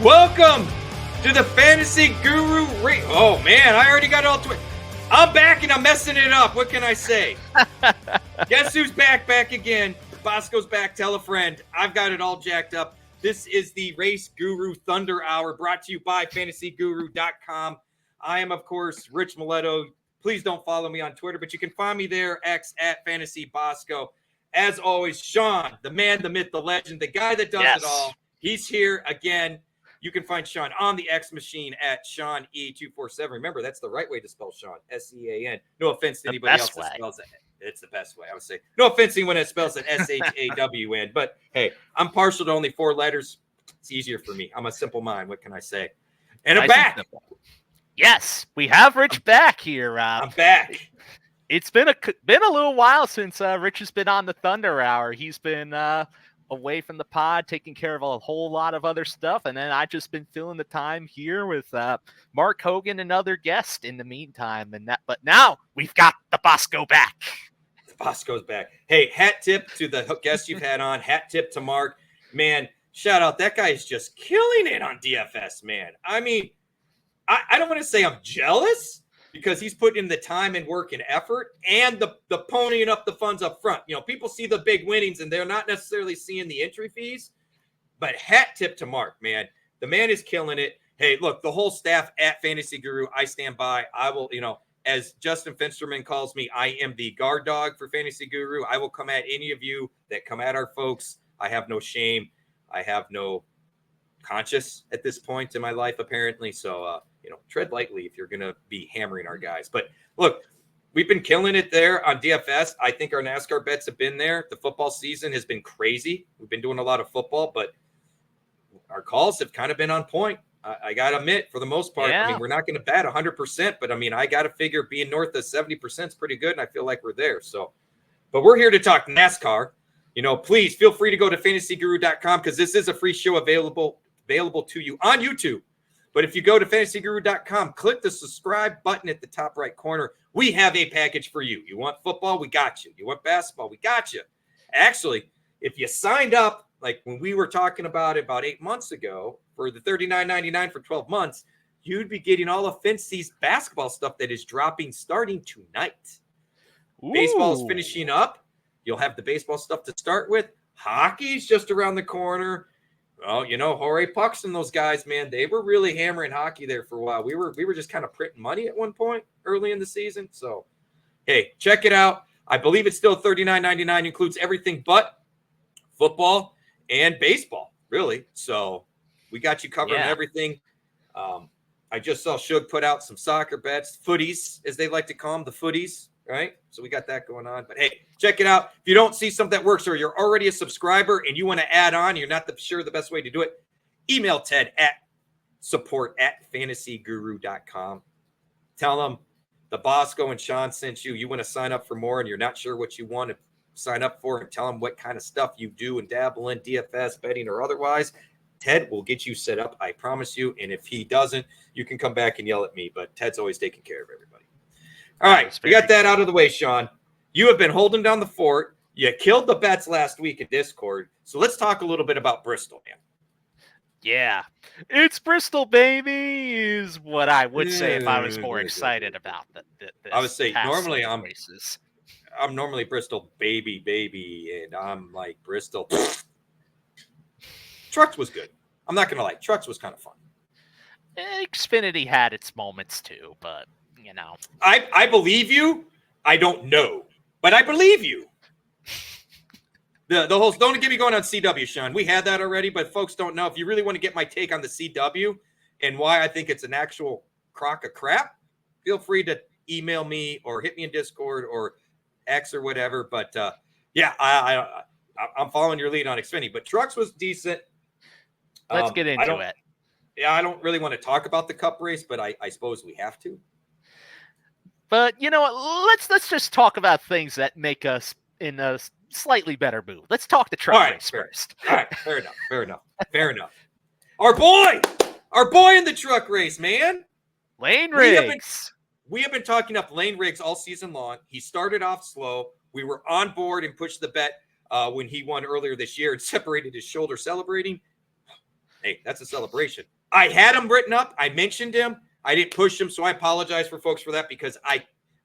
Welcome to the Fantasy Guru Oh, man, I already got it all I'm back and I'm messing it up. What can I say? Guess who's back again? Bosco's back. Tell a friend. I've got it all jacked up. This is the RaceGuru Thunder Hour brought to you by FantasyGuru.com. I am, of course, Rich Maletto. Please don't follow me on Twitter, but you can find me there, X at FantasyBosco. As always, Sean, the man, the myth, the legend, the guy that does it all. He's here again. You can find Sean on the X machine at SeanE247. Remember, that's the right way to spell Sean, S-E-A-N. No offense to anybody else that spells it. It's the best way, I would say. No offense to anyone that spells it S-H-A-W-N. But, hey, I'm partial to only 4 letters. It's easier for me. I'm a simple mind. What can I say? And I'm back. Yes, we have Rich back here. I'm back. It's been a little while since Rich has been on the Thunder Hour. He's been away from the pod, taking care of a whole lot of other stuff, and then I've just been filling the time here with Mark Hogan and other guests in the meantime. But now we've got the Bosco back. The Bosco's back. Hey, hat tip to the guests you've had on. Hat tip to Mark. Man, shout out. That guy is just killing it on DFS, man. I mean, I don't want to say I'm jealous, because he's putting in the time and work and effort and the ponying up the funds up front. You know, people see the big winnings and they're not necessarily seeing the entry fees. But hat tip to Mark, man. The man is killing it. Hey, look, the whole staff at Fantasy Guru, I stand by. I will, as Justin Finsterman calls me, I am the guard dog for Fantasy Guru. I will come at any of you that come at our folks. I have no shame. I have no conscience at this point in my life, apparently. So, tread lightly if you're going to be hammering our guys. But look, we've been killing it there on DFS. I think our NASCAR bets have been there. The football season has been crazy. We've been doing a lot of football, but our calls have kind of been on point. I got to admit, for the most part, I mean, we're not going to bat 100%, but I mean, I got to figure being north of 70% is pretty good, and I feel like we're there. So, but we're here to talk NASCAR. Please feel free to go to FantasyGuru.com, because this is a free show available to you on YouTube. But if you go to FantasyGuru.com, click the subscribe button at the top right corner. We have a package for you. You want football? We got you. You want basketball? We got you. Actually, if you signed up, like when we were talking about it about 8 months ago, for the $39.99 for 12 months, you'd be getting all of Fantasy's basketball stuff that is dropping starting tonight. Baseball is finishing up. You'll have the baseball stuff to start with. Hockey's just around the corner. Well, Jorge Pucks and those guys, man, they were really hammering hockey there for a while. We were just kind of printing money at one point early in the season. So, hey, check it out. I believe it's still $39.99. Includes everything but football and baseball, really. So we got you covered on everything. I just saw Shug put out some soccer bets, footies, as they like to call them, the footies, right? So we got that going on. But, hey, check it out. If you don't see something that works, or you're already a subscriber and you want to add on, you're not sure the best way to do it, email Ted at support@fantasyguru.com. Tell him the Bosco and Sean sent you. You want to sign up for more and you're not sure what you want to sign up for, and tell him what kind of stuff you do and dabble in, DFS, betting, or otherwise. Ted will get you set up, I promise you. And if he doesn't, you can come back and yell at me. But Ted's always taking care of everybody. All right, we got that out of the way, Sean. You have been holding down the fort. You killed the bets last week in Discord. So let's talk a little bit about Bristol, man. Yeah, it's Bristol, baby, is what I would say if I was more excited about I would say normally races. I'm normally Bristol baby, and I'm like Bristol. Trucks was good. I'm not going to lie. Trucks was kind of fun. Xfinity had its moments too, but, I believe you. I don't know, but I believe you. The whole, don't get me going on CW, Sean. We had that already, but folks don't know. If you really want to get my take on the CW and why I think it's an actual crock of crap, feel free to email me or hit me in Discord or X or whatever. But I'm following your lead on Xfinity. But trucks was decent. Let's get into it. Yeah, I don't really want to talk about the Cup race, but I suppose we have to. But you know what? Let's just talk about things that make us in a slightly better mood. Let's talk the truck race first. All right, fair enough. Our boy in the truck race, man. Lane Riggs. We have been talking up Lane Riggs all season long. He started off slow. We were on board and pushed the bet when he won earlier this year and separated his shoulder celebrating. Hey, that's a celebration. I had him written up. I mentioned him. I didn't push him, so I apologize for folks for that because I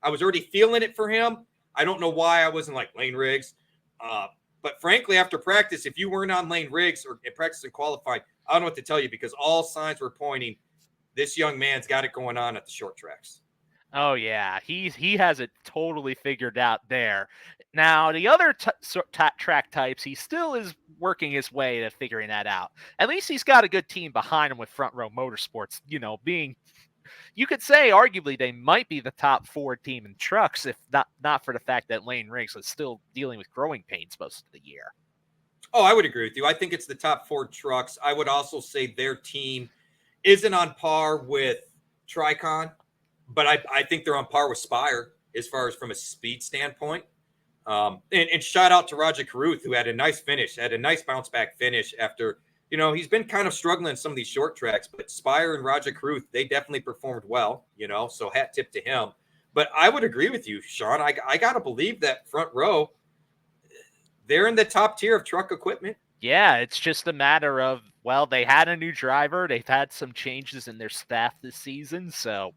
was already feeling it for him. I don't know why I wasn't like Lane Riggs. But frankly, after practice, if you weren't on Lane Riggs or in practice and qualifying, I don't know what to tell you because all signs were pointing this young man's got it going on at the short tracks. Oh yeah, he has it totally figured out there. Now the other track types, he still is working his way to figuring that out. At least he's got a good team behind him with Front Row Motorsports. You know, being you could say arguably they might be the top 4 team in trucks if not for the fact that Lane Riggs is still dealing with growing pains most of the year. Oh, I would agree with you. I think it's the top 4 trucks. I would also say their team isn't on par with Tricon, but I think they're on par with Spire as far as from a speed standpoint. And shout out to Roger Caruth, who had a nice finish, had a nice bounce back finish after, he's been kind of struggling in some of these short tracks, but Spire and Roger Caruth, they definitely performed well, so hat tip to him. But I would agree with you, Sean. I got to believe that Front Row, they're in the top tier of truck equipment. Yeah, it's just a matter of, well, they had a new driver. They've had some changes in their staff this season. So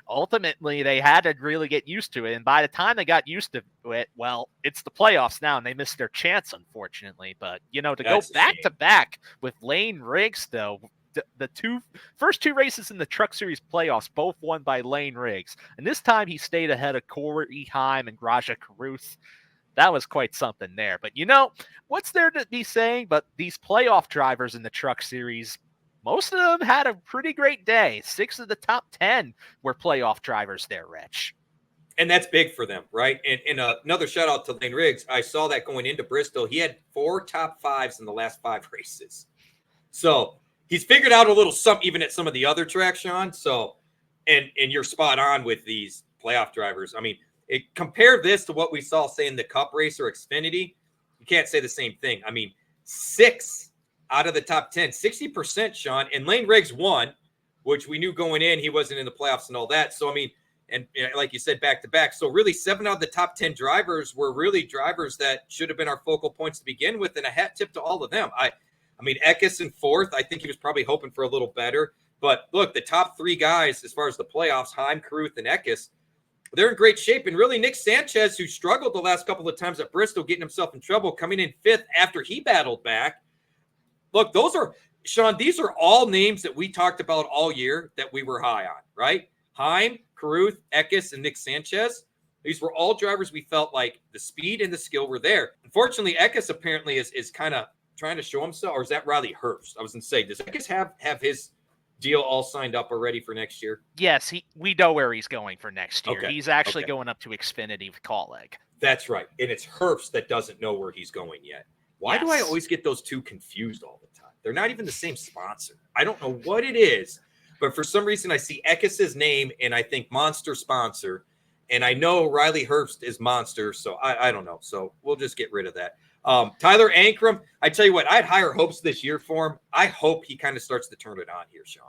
ultimately, they had to really get used to it. And by the time they got used to it, well, it's the playoffs now, and they missed their chance, unfortunately. But, to go back-to-back with Lane Riggs, though, the first two races in the Truck Series playoffs, both won by Lane Riggs. And this time, he stayed ahead of Corey Heim and Raja Caruth. That was quite something there. But, what's there to be saying? But these playoff drivers in the Truck Series, most of them had a pretty great day. 6 of the top 10 were playoff drivers there, Rich. And that's big for them, right? And another shout out to Lane Riggs. I saw that going into Bristol. He had 4 top 5s in the last 5 races. So he's figured out a little something even at some of the other tracks, Sean. So, and you're spot on with these playoff drivers. I mean, compare this to what we saw, say, in the Cup race or Xfinity. You can't say the same thing. I mean, 6 out of the top 10, 60%, Sean. And Lane Riggs won, which we knew going in he wasn't in the playoffs and all that. So, I mean, and like you said, back-to-back. So, really, 7 out of the top 10 drivers were really drivers that should have been our focal points to begin with, and a hat tip to all of them. I mean, Eckes in 4th, I think he was probably hoping for a little better. But, look, the top 3 guys as far as the playoffs, Heim, Caruth, and Eckes, they're in great shape. And really, Nick Sanchez, who struggled the last couple of times at Bristol, getting himself in trouble, coming in 5th after he battled back. Look, Sean, these are all names that we talked about all year that we were high on, right? Heim, Caruth, Eckes, and Nick Sanchez. These were all drivers we felt like the speed and the skill were there. Unfortunately, Eckes apparently is kind of trying to show himself, or is that Riley Herbst? I was going to say, does Eckes have his deal all signed up already for next year? Yes, we know where he's going for next year. Okay. He's actually going up to Xfinity with Colleg. That's right. And it's Herbst that doesn't know where he's going yet. Why do I always get those two confused all the time? They're not even the same sponsor. I don't know what it is, but for some reason I see Eckes' name and I think Monster sponsor, and I know Riley Herbst is Monster, so I don't know. So we'll just get rid of that. Tyler Ankrum, I tell you what, I had higher hopes this year for him. I hope he kind of starts to turn it on here, Sean.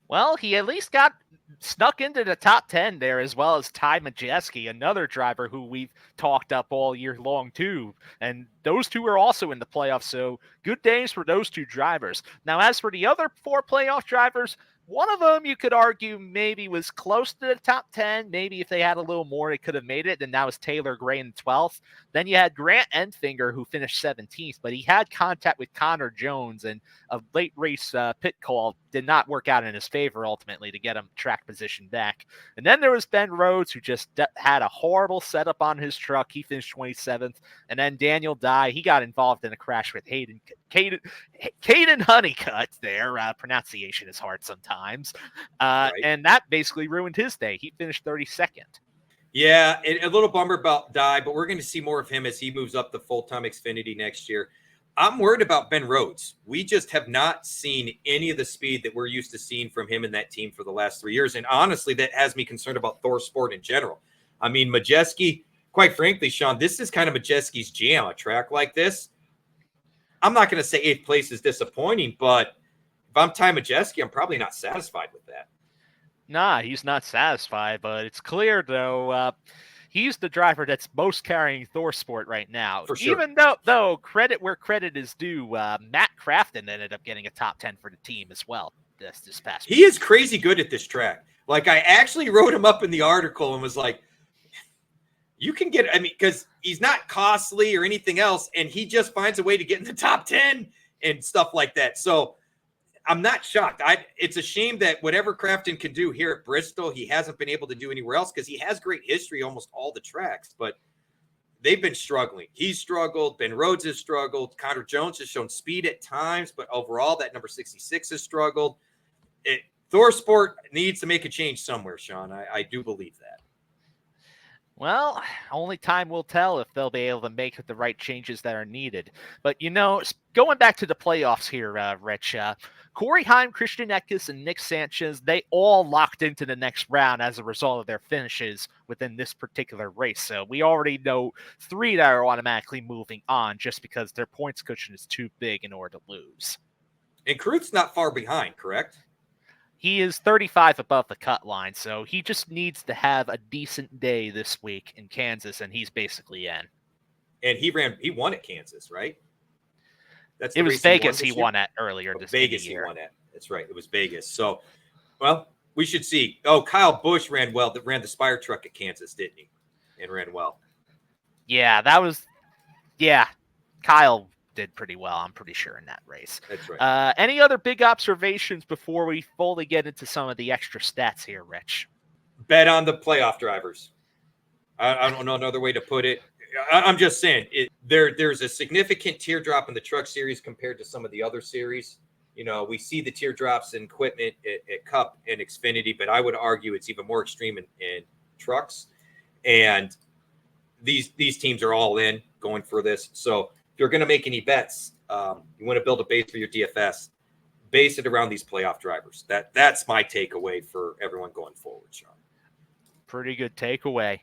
Well, he at least got snuck into the top 10 there, as well as Ty Majeski, another driver who we've talked up all year long too. And those two are also in the playoffs, so good days for those 2 drivers. Now, as for the other 4 playoff drivers, one of them you could argue maybe was close to the top 10. Maybe if they had a little more, they could have made it. And that was Taylor Gray in 12th. Then you had Grant Enfinger, who finished 17th, but he had contact with Connor Jones, and a late race pit call did not work out in his favor ultimately to get him track position back. And then there was Ben Rhodes, who just had a horrible setup on his truck. He finished 27th. And then Daniel Dye, he got involved in a crash with Caden Honeycutt there. Pronunciation is hard sometimes. Right. And that basically ruined his day. He finished 32nd. Yeah, a little bummer about Dye, but we're going to see more of him as he moves up to full-time Xfinity next year. I'm worried about Ben Rhodes. We just have not seen any of the speed that we're used to seeing from him in that team for the last 3 years. And honestly, that has me concerned about Thor Sport in general. I mean, Majeski, quite frankly, Sean, this is kind of Majeski's jam, a track like this. I'm not going to say 8th place is disappointing, but if I'm Ty Majeski, I'm probably not satisfied with that. Nah, he's not satisfied, but it's clear, though, he's the driver that's most carrying ThorSport right now. For sure. Even though credit where credit is due, Matt Crafton ended up getting a top 10 for the team as well this past week. He is crazy good at this track. Like, I actually wrote him up in the article and was like, you can get, I mean, because he's not costly or anything else, and he just finds a way to get in the top 10 and stuff like that. So I'm not shocked. It's a shame that whatever Crafton can do here at Bristol, he hasn't been able to do anywhere else, because he has great history almost all the tracks, but they've been struggling. He's struggled. Ben Rhodes has struggled. Connor Jones has shown speed at times, but overall that number 66 has struggled. ThorSport needs to make a change somewhere, Sean. I do believe that. Well, only time will tell if they'll be able to make the right changes that are needed. But, going back to the playoffs here, Rich, Corey Heim, Christian Eckes, and Nick Sanchez, they all locked into the next round as a result of their finishes within this particular race. So we already know 3 that are automatically moving on just because their points cushion is too big in order to lose. And Krug's not far behind, correct? He is 35 above the cut line, so he just needs to have a decent day this week in Kansas, and he's basically in. And he won at Kansas, right? It was Vegas he won at earlier this year. Vegas he won at. That's right. It was Vegas. So, well, we should see. Oh, Kyle Busch ran well. That ran the Spire truck at Kansas, didn't he? And ran well. Yeah, Kyle did pretty well, I'm pretty sure, in that race. That's right. Any other big observations before we fully get into some of the extra stats here, Rich? Bet on the playoff drivers. I don't know another way to put it. I'm just saying, there's a significant teardrop in the Truck Series compared to some of the other series. We see the teardrops in equipment at Cup and Xfinity, but I would argue it's even more extreme in trucks. And these teams are all in going for this. So if you're going to make any bets, you want to build a base for your DFS, base it around these playoff drivers. That's my takeaway for everyone going forward, Sean. Pretty good takeaway.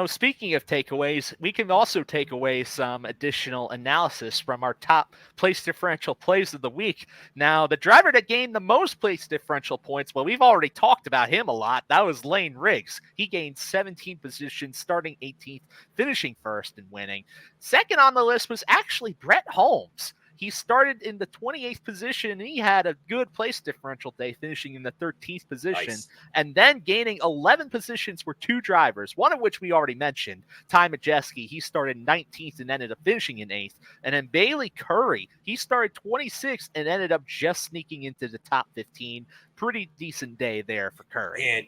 Speaking of takeaways, we can also take away some additional analysis from our top place differential plays of the week. Now, the driver that gained the most place differential points, well, we've already talked about him a lot. That was Lane Riggs. He gained 17 positions, starting 18th, finishing first and winning. Second on the list was actually Brett Holmes. He started in the 28th position, and he had a good place differential day, finishing in the 13th position. Nice. And then gaining 11 positions were 2 drivers, one of which we already mentioned, Ty Majeski. He started 19th and ended up finishing in 8th. And then Bailey Curry, he started 26th and ended up just sneaking into the top 15. Pretty decent day there for Curry. And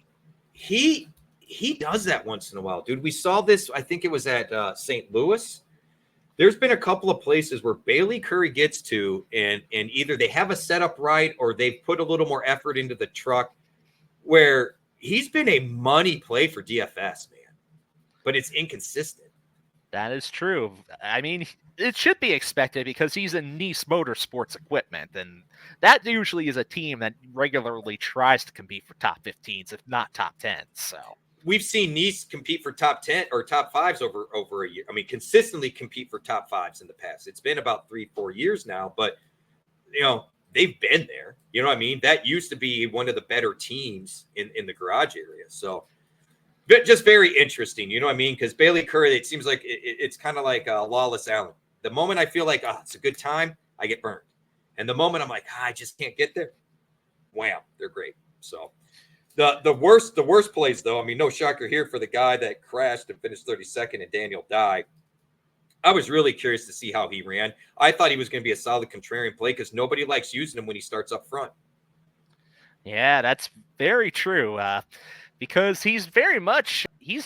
he does that once in a while, dude. We saw this, I think it was at St. Louis. There's been a couple of places where Bailey Curry gets to, and either they have a setup right or they've put a little more effort into the truck, where he's been a money play for DFS, man. But it's inconsistent. That is true. I mean, it should be expected because he's in Nice Motorsports Equipment, and that usually is a team that regularly tries to compete for top 15s, if not top 10s. So we've seen Nice compete for top 10 or top 5s over a year. I mean, consistently compete for top 5s in the past. It's been about 3-4 years now, but they've been there. You know what I mean? That used to be one of the better teams in the garage area. So just very interesting. You know what I mean? Because Bailey Curry, it seems like it's kind of like Lawless Allen. The moment I feel like, it's a good time, I get burned. And the moment I'm like, I just can't get there, wham, they're great. So the worst plays, though, I mean, no shocker here for the guy that crashed and finished 32nd and Daniel Dye. I was really curious to see how he ran. I thought he was going to be a solid contrarian play because nobody likes using him when he starts up front. Yeah, that's very true. Because he's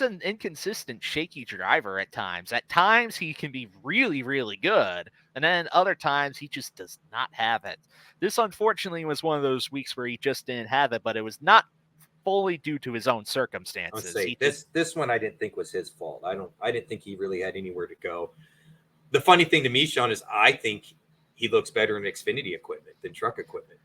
an inconsistent, shaky driver at times. At times, he can be really, really good. And then other times, he just does not have it. This, unfortunately, was one of those weeks where he just didn't have it, but it was not fully due to his own circumstances. This one I didn't think was his fault. I didn't think he really had anywhere to go. The funny thing to me, Sean, is I think he looks better in Xfinity equipment than truck equipment.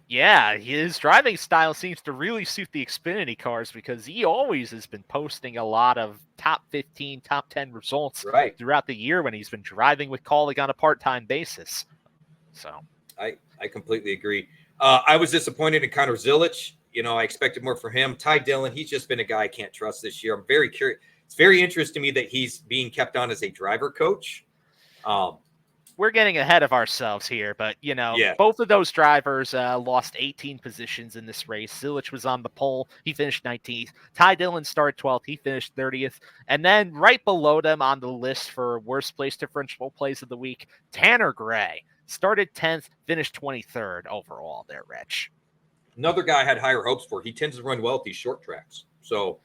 Yeah, his driving style seems to really suit the Xfinity cars because he always has been posting a lot of top 15, top 10 results throughout the year when he's been driving with Kaulig on a part-time basis. So I completely agree. I was disappointed in Connor Zilic. I expected more from him. Ty Dillon, he's just been a guy I can't trust this year. I'm very curious. it's very interesting to me that he's being kept on as a driver coach. We're getting ahead of ourselves here, but, Yeah. both of those drivers lost 18 positions in this race. Zilich was on the pole. He finished 19th. Ty Dillon started 12th. He finished 30th. And then right below them on the list for worst place differential plays of the week, Tanner Gray started 10th, finished 23rd overall there, Rich. Another guy I had higher hopes for. He tends to run well at these short tracks. So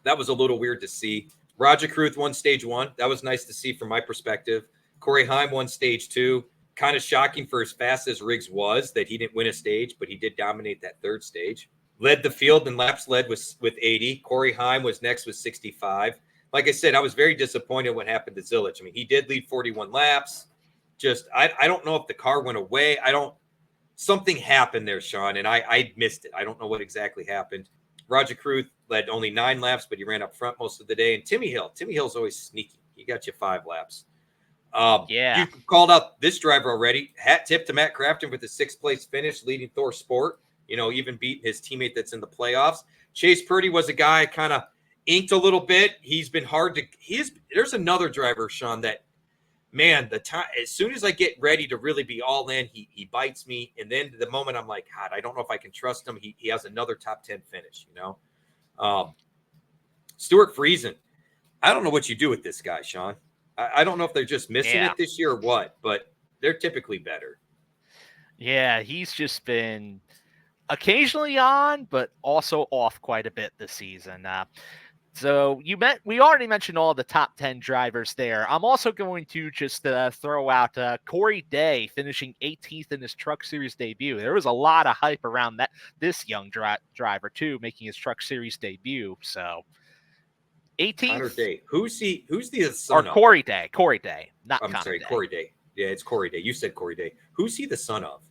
that was a little weird to see. Roger Cruth won stage 1. That was nice to see from my perspective. Corey Heim won stage 2. Kind of shocking for as fast as Riggs was that he didn't win a stage, but he did dominate that third stage. Led the field in laps led with 80. Corey Heim was next with 65. Like I said, I was very disappointed what happened to Zilich. I mean, he did lead 41 laps. Just, I don't know if the car went away. Something happened there, Sean, and I missed it. I don't know what exactly happened. Roger Cruth led only 9 laps, but he ran up front most of the day. And Timmy Hill's always sneaky. He got you 5 laps. Yeah. You called out this driver already. Hat tip to Matt Crafton with the 6th place finish, leading Thor Sport. Even beating his teammate that's in the playoffs. Chase Purdy was a guy kind of inked a little bit. He's been hard to. There's another driver, Sean, that, man, the time as soon as I get ready to really be all in, he bites me, and then the moment I'm like, God, I don't know if I can trust him. He has another top 10 finish. Stuart Friesen. I don't know what you do with this guy, Sean. I don't know if they're just missing it this year or what, but they're typically better. Yeah, he's just been occasionally on, but also off quite a bit this season. So we already mentioned all the top 10 drivers there. I'm also going to just throw out Corey Day finishing 18th in his Truck Series debut. There was a lot of hype around this young driver too, making his Truck Series debut. So 18th. Connor Day. Who's the son of? Corey Day. Corey Day. Not I'm Connor sorry, Day. Corey Day. Yeah, it's Corey Day. You said Corey Day. Who's he the son of?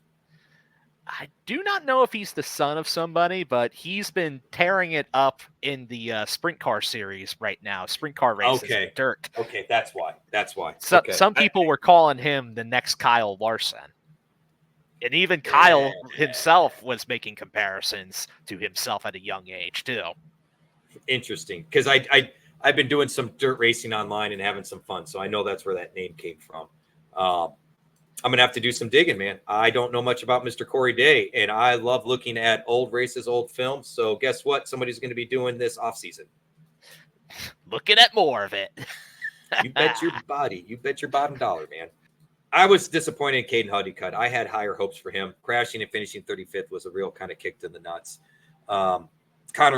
I do not know if he's the son of somebody, but he's been tearing it up in the sprint car series right now. Sprint car races. Okay. Dirt. Okay, that's why. So, okay. Some people were calling him the next Kyle Larson. And even Kyle himself was making comparisons to himself at a young age, too. Interesting. Because I've been doing some dirt racing online and having some fun, so I know that's where that name came from. I'm going to have to do some digging, man. I don't know much about Mr. Corey Day, and I love looking at old races, old films. So guess what? Somebody's going to be doing this offseason. Looking at more of it. You bet your body. You bet your bottom dollar, man. I was disappointed in Caden Honeycutt. I had higher hopes for him. Crashing and finishing 35th was a real kind of kick to the nuts. Connor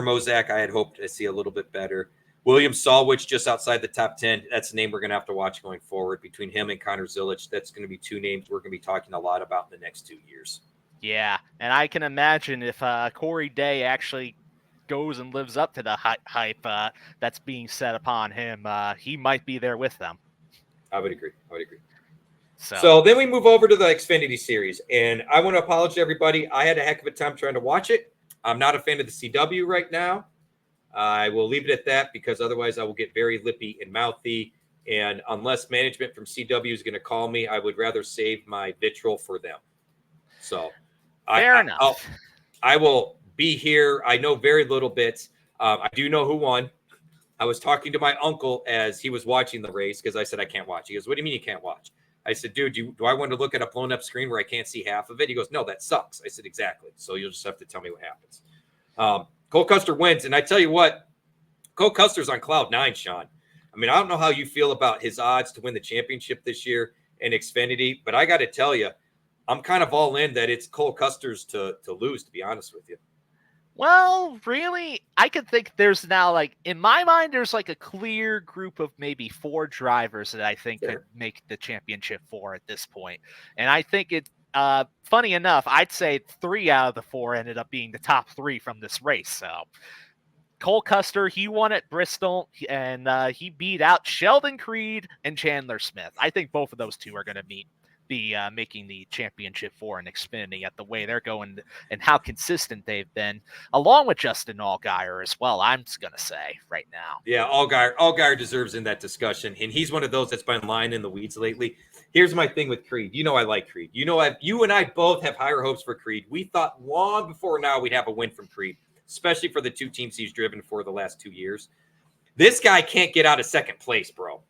Mozak, I had hoped to see a little bit better. William Salwich just outside the top 10. That's a name we're going to have to watch going forward. Between him and Connor Zilich, that's going to be 2 names we're going to be talking a lot about in the next 2 years. Yeah, and I can imagine if Corey Day actually goes and lives up to the hype that's being set upon him, he might be there with them. I would agree. So then we move over to the Xfinity Series, and I want to apologize to everybody. I had a heck of a time trying to watch it. I'm not a fan of the CW right now. I will leave it at that because otherwise I will get very lippy and mouthy. And unless management from CW is going to call me, I would rather save my vitriol for them. So fair enough. I will be here. I know very little bits. I do know who won. I was talking to my uncle as he was watching the race because I said I can't watch. He goes, "What do you mean you can't watch?" I said, "Dude, do I want to look at a blown up screen where I can't see half of it?" He goes, "No, that sucks." I said, "Exactly. So you'll just have to tell me what happens." Cole Custer wins, and I tell you what, Cole Custer's on cloud 9, Sean. I mean, I don't know how you feel about his odds to win the championship this year in Xfinity, but I got to tell you, I'm kind of all in that it's Cole Custer's to lose, to be honest with you. Well, really, I could think there's now, in my mind, there's a clear group of maybe 4 drivers that I think could make the championship 4 at this point. And I think funny enough, I'd say 3 out of the 4 ended up being the top 3 from this race. So Cole Custer, he won at Bristol, and he beat out Sheldon Creed and Chandler Smith. I think both of those 2 are going to be making the championship 4 in Xfinity at the way they're going and how consistent they've been, along with Justin Allgaier as well, I'm just going to say right now. Yeah, Allgaier deserves in that discussion, and he's one of those that's been lying in the weeds lately. Here's my thing with Creed. I like Creed. You and I both have higher hopes for Creed. We thought long before now we'd have a win from Creed, especially for the 2 teams he's driven for the last 2 years. This guy can't get out of second place, bro.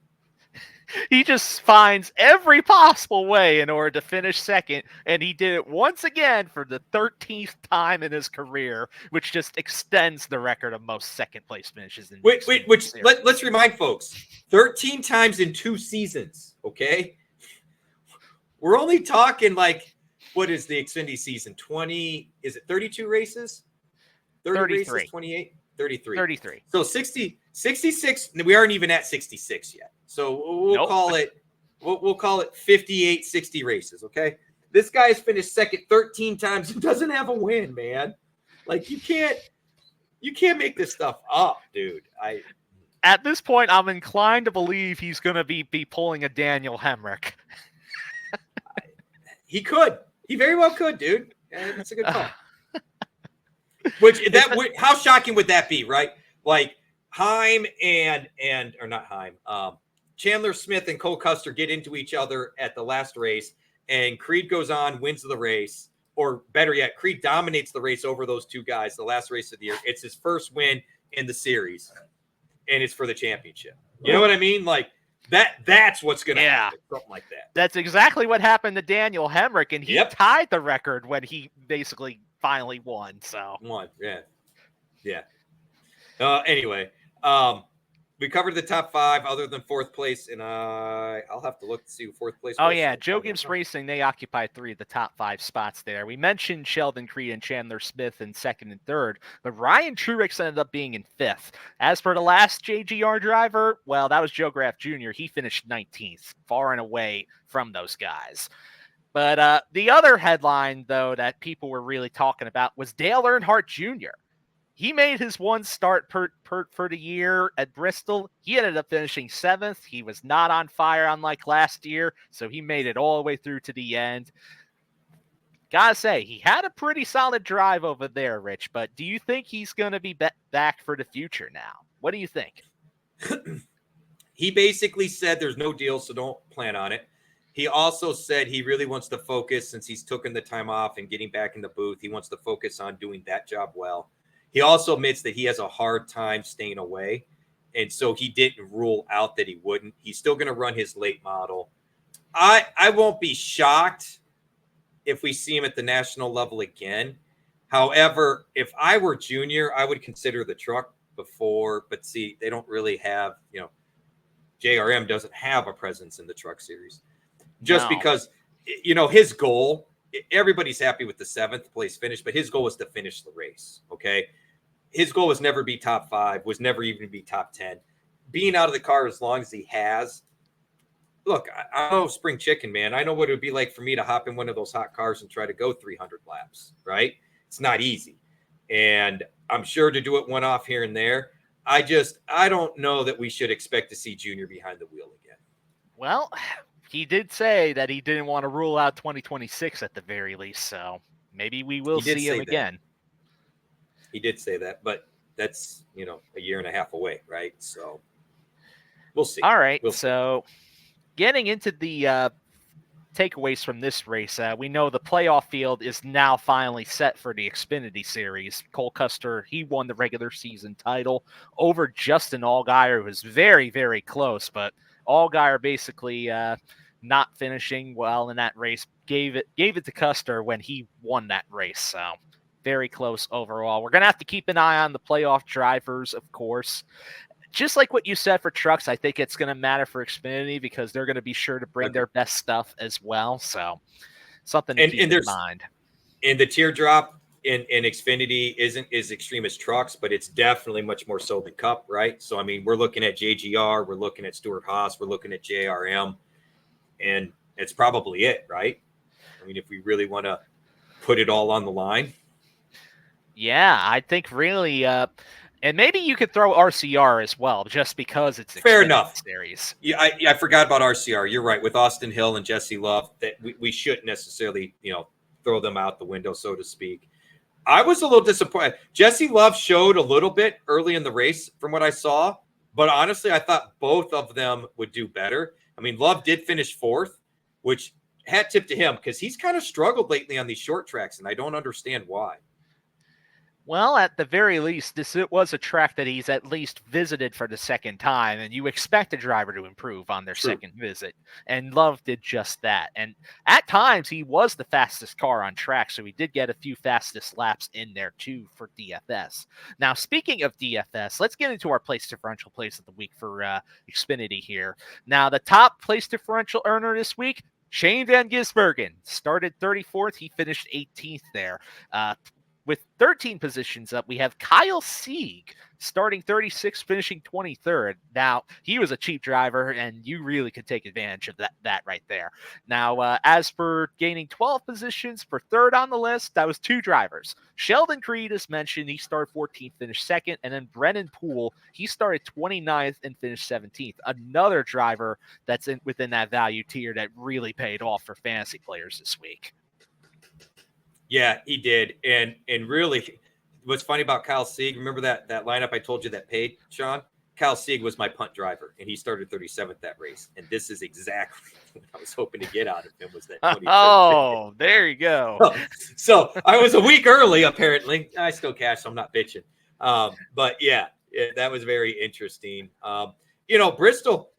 He just finds every possible way in order to finish second, and he did it once again for the 13th time in his career, which just extends the record of most second-place finishes. Let's remind folks, 13 times in 2 seasons, okay? We're only talking like, what is the Xfinity season? 20, is it 32 races? 30 races, 28? 33. So 66, we aren't even at 66 yet. So we'll call it 58, 60 races, okay? This guy's finished second 13 times and doesn't have a win, man. Like, you can't make this stuff up, dude. At this point, I'm inclined to believe he's going to be pulling a Daniel Hemrick. He could. He very well could, dude. That's a good call. How shocking would that be, right? Like Heim or not Heim, Chandler Smith and Cole Custer get into each other at the last race, and Creed goes on, wins the race, or better yet, Creed dominates the race over those two guys, the last race of the year. It's his first win in the series, and it's for the championship. You know what I mean? Like that's what's going to happen, something like that. That's exactly what happened to Daniel Hemrick, and he tied the record when he basically finally won. Yeah. Anyway, we covered the top 5 other than 4th place, and I'll have to look to see who 4th place was. Oh, yeah, Joe Gibbs Racing, they occupy 3 of the top 5 spots there. We mentioned Sheldon Creed and Chandler Smith in 2nd and 3rd, but Ryan Truex ended up being in 5th. As for the last JGR driver, well, that was Joe Graf Jr. He finished 19th, far and away from those guys. But the other headline, though, that people were really talking about was Dale Earnhardt Jr. He made his one start for the year at Bristol. He ended up finishing 7th. He was not on fire unlike last year, so he made it all the way through to the end. Gotta say, he had a pretty solid drive over there, Rich, but do you think he's going to be back for the future now? What do you think? He basically said there's no deal, so don't plan on it. He also said he really wants to focus, since he's taken the time off and getting back in the booth, he wants to focus on doing that job well. He also admits that he has a hard time staying away, and so he didn't rule out that he wouldn't. He's still going to run his late model. I won't be shocked if we see him at the national level again. However, if I were Junior, I would consider the truck before, but see, they don't really have, JRM doesn't have a presence in the truck series. Because, his goal, everybody's happy with the 7th place finish, but his goal was to finish the race, okay? His goal was never be top 5, was never even be top 10. Being out of the car as long as he has, look, I know spring chicken, man. I know what it would be like for me to hop in one of those hot cars and try to go 300 laps, right? It's not easy. And I'm sure to do it one off here and there. I don't know that we should expect to see Junior behind the wheel again. Well, he did say that he didn't want to rule out 2026 at the very least, so maybe we will see him again. He did say that, but that's, a year and a half away, right? So we'll see. All right, so getting into the takeaways from this race, we know the playoff field is now finally set for the Xfinity Series. Cole Custer, he won the regular season title over Justin Allgaier, who was very, very close, but Allgaier basically not finishing well in that race, gave it to Custer when he won that race. So very close overall. We're going to have to keep an eye on the playoff drivers, of course. Just like what you said for trucks, I think it's going to matter for Xfinity because they're going to be sure to bring their best stuff as well. So something to keep in mind. And the teardrop in Xfinity isn't as extreme as trucks, but it's definitely much more so than Cup, right? So, I mean, we're looking at JGR, we're looking at Stewart-Haas, we're looking at JRM, and it's probably it, right? I mean, if we really want to put it all on the line. Yeah, I think really, and maybe you could throw RCR as well, just because it's fair enough series. Yeah, I forgot about RCR. You're right, with Austin Hill and Jesse Love, that we shouldn't necessarily, throw them out the window, so to speak. I was a little disappointed. Jesse Love showed a little bit early in the race from what I saw, but honestly, I thought both of them would do better. I mean, Love did finish 4th, which hat tip to him because he's kind of struggled lately on these short tracks, and I don't understand why. Well, at the very least, it was a track that he's at least visited for the second time, and you expect a driver to improve on their second visit. And Love did just that. And at times, he was the fastest car on track, so he did get a few fastest laps in there, too, for DFS. Now, speaking of DFS, let's get into our place differential plays of the week for Xfinity here. Now, the top place differential earner this week, Shane Van Gisbergen, started 34th. He finished 18th there. With 13 positions up, we have Kyle Sieg starting 36th, finishing 23rd. Now, he was a cheap driver, and you really could take advantage of that right there. Now, as for gaining 12 positions for third on the list, that was two drivers. Sheldon Creed, as mentioned, he started 14th, finished second, and then Brennan Poole, he started 29th and finished 17th. Another driver that's within that value tier that really paid off for fantasy players this week. Yeah, he did. And really, what's funny about Kyle Sieg, remember that lineup I told you that paid, Sean? Kyle Sieg was my punt driver, and he started 37th that race. And this is exactly what I was hoping to get out of him was that 23rd. Oh, there you go. So I was a week early, apparently. I still cashed, so I'm not bitching. But, yeah, that was very interesting. Bristol,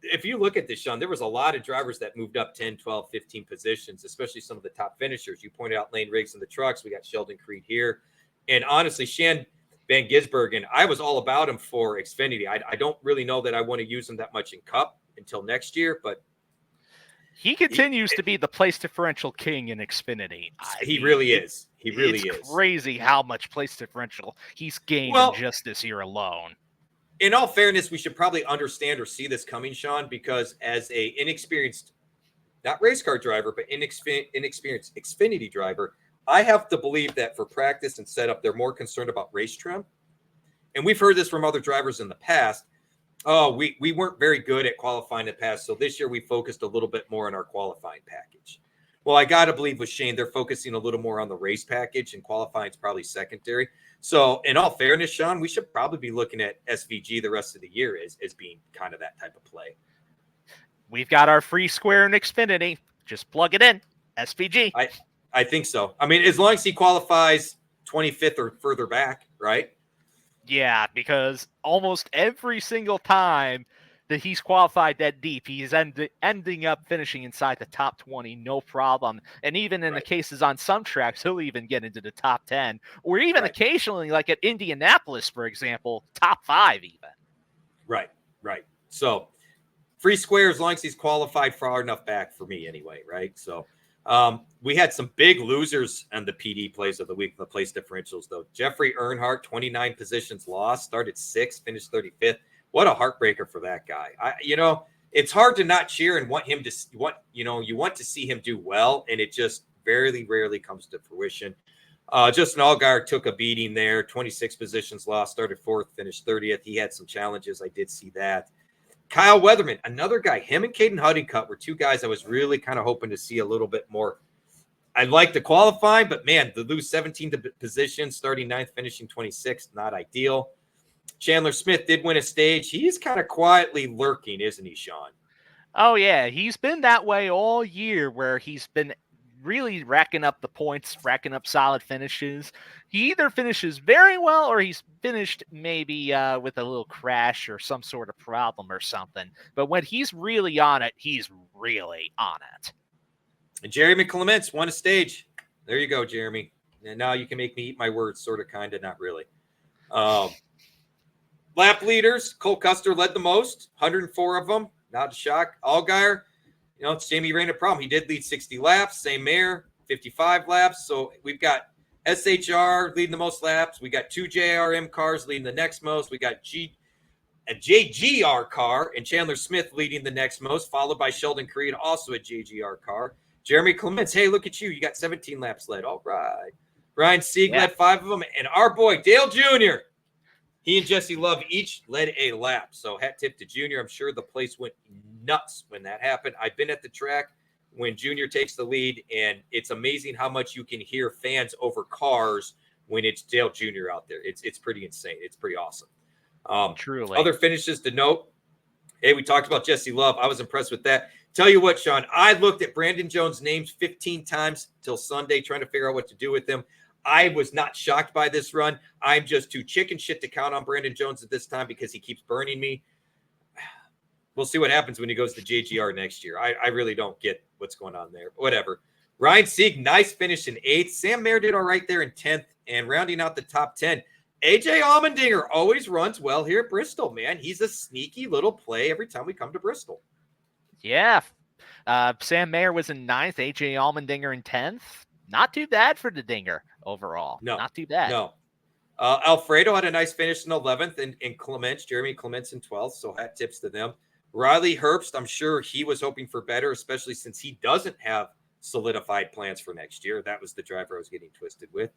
if you look at this, Sean, there was a lot of drivers that moved up 10, 12, 15 positions, especially some of the top finishers. You pointed out Lane Riggs in the trucks. We got Sheldon Creed here. And honestly, Shane Van Gisbergen, I was all about him for Xfinity. I don't really know that I want to use him that much in Cup until next year, but he continues to be the place differential king in Xfinity. He really is. He really is. It's crazy how much place differential he's gained in just this year alone. In all fairness, we should probably understand or see this coming, Sean, because as a inexperienced, not race car driver, but inexperienced Xfinity driver, I have to believe that for practice and setup, they're more concerned about race trim. And we've heard this from other drivers in the past. Oh, we weren't very good at qualifying in the past, so this year we focused a little bit more on our qualifying package. Well, I got to believe with Shane, they're focusing a little more on the race package, and qualifying is probably secondary. So in all fairness, Sean, we should probably be looking at SVG the rest of the year as being kind of that type of play. We've got our free square in Xfinity. Just plug it in. SVG. I think so. I mean, as long as he qualifies 25th or further back, right? Yeah, because almost every single time that he's qualified that deep, he's ending up finishing inside the top 20, no problem. And even in the cases on some tracks, he'll even get into the top 10, or even occasionally, like at Indianapolis, for example, top 5 even. Right. So free square as long as he's qualified far enough back for me anyway, right? So we had some big losers on the PD plays of the week, the place differentials, though. Jeffrey Earnhardt, 29 positions lost, started 6th, finished 35th. What a heartbreaker for that guy. It's hard to not cheer and want him to you want to see him do well, and it just very rarely comes to fruition. Justin Allgaier took a beating there, 26 positions lost, started 4th, finished 30th. He had some challenges. I did see that. Kyle Weatherman, another guy, him and Caden Honeycutt were two guys I was really kind of hoping to see a little bit more. I'd like to qualify, but man, to lose 17 positions, starting 9th, finishing 26th, not ideal. Chandler Smith did win a stage. He's kind of quietly lurking, isn't he, Sean? Oh, yeah. He's been that way all year, where he's been really racking up the points, racking up solid finishes. He either finishes very well, or he's finished maybe with a little crash or some sort of problem or something. But when he's really on it, he's really on it. And Jeremy Clements won a stage. There you go, Jeremy. And now you can make me eat my words, sort of, kind of, not really. Lap leaders, Cole Custer led the most, 104 of them. Not a shock. Allgaier, it's Jamie Rain a problem. He did lead 60 laps. Same Mayer, 55 laps. So we've got SHR leading the most laps. We got 2 JRM cars leading the next most. We got a JGR car and Chandler Smith leading the next most, followed by Sheldon Creed, also a JGR car. Jeremy Clements, hey, look at you. You got 17 laps led. All right. Ryan Sieg led 5 of them. And our boy, Dale Jr., he and Jesse Love each led a lap. So hat tip to Junior. I'm sure the place went nuts when that happened. I've been at the track when Junior takes the lead, and it's amazing how much you can hear fans over cars when it's Dale Jr. out there. It's pretty insane. It's pretty awesome. Truly. Other finishes to note. Hey, we talked about Jesse Love. I was impressed with that. Tell you what, Sean, I looked at Brandon Jones' names 15 times till Sunday trying to figure out what to do with him. I was not shocked by this run. I'm just too chicken shit to count on Brandon Jones at this time because he keeps burning me. We'll see what happens when he goes to JGR next year. I really don't get what's going on there. Whatever. Ryan Sieg, nice finish in 8th. Sam Mayer did all right there in 10th. And rounding out the top 10, AJ Allmendinger always runs well here at Bristol, man. He's a sneaky little play every time we come to Bristol. Yeah. Sam Mayer was in 9th, AJ Allmendinger in 10th. Not too bad for the Dinger overall. No. Not too bad. No. Alfredo had a nice finish in 11th, and Jeremy Clements in 12th, so hat tips to them. Riley Herbst, I'm sure he was hoping for better, especially since he doesn't have solidified plans for next year. That was the driver I was getting twisted with.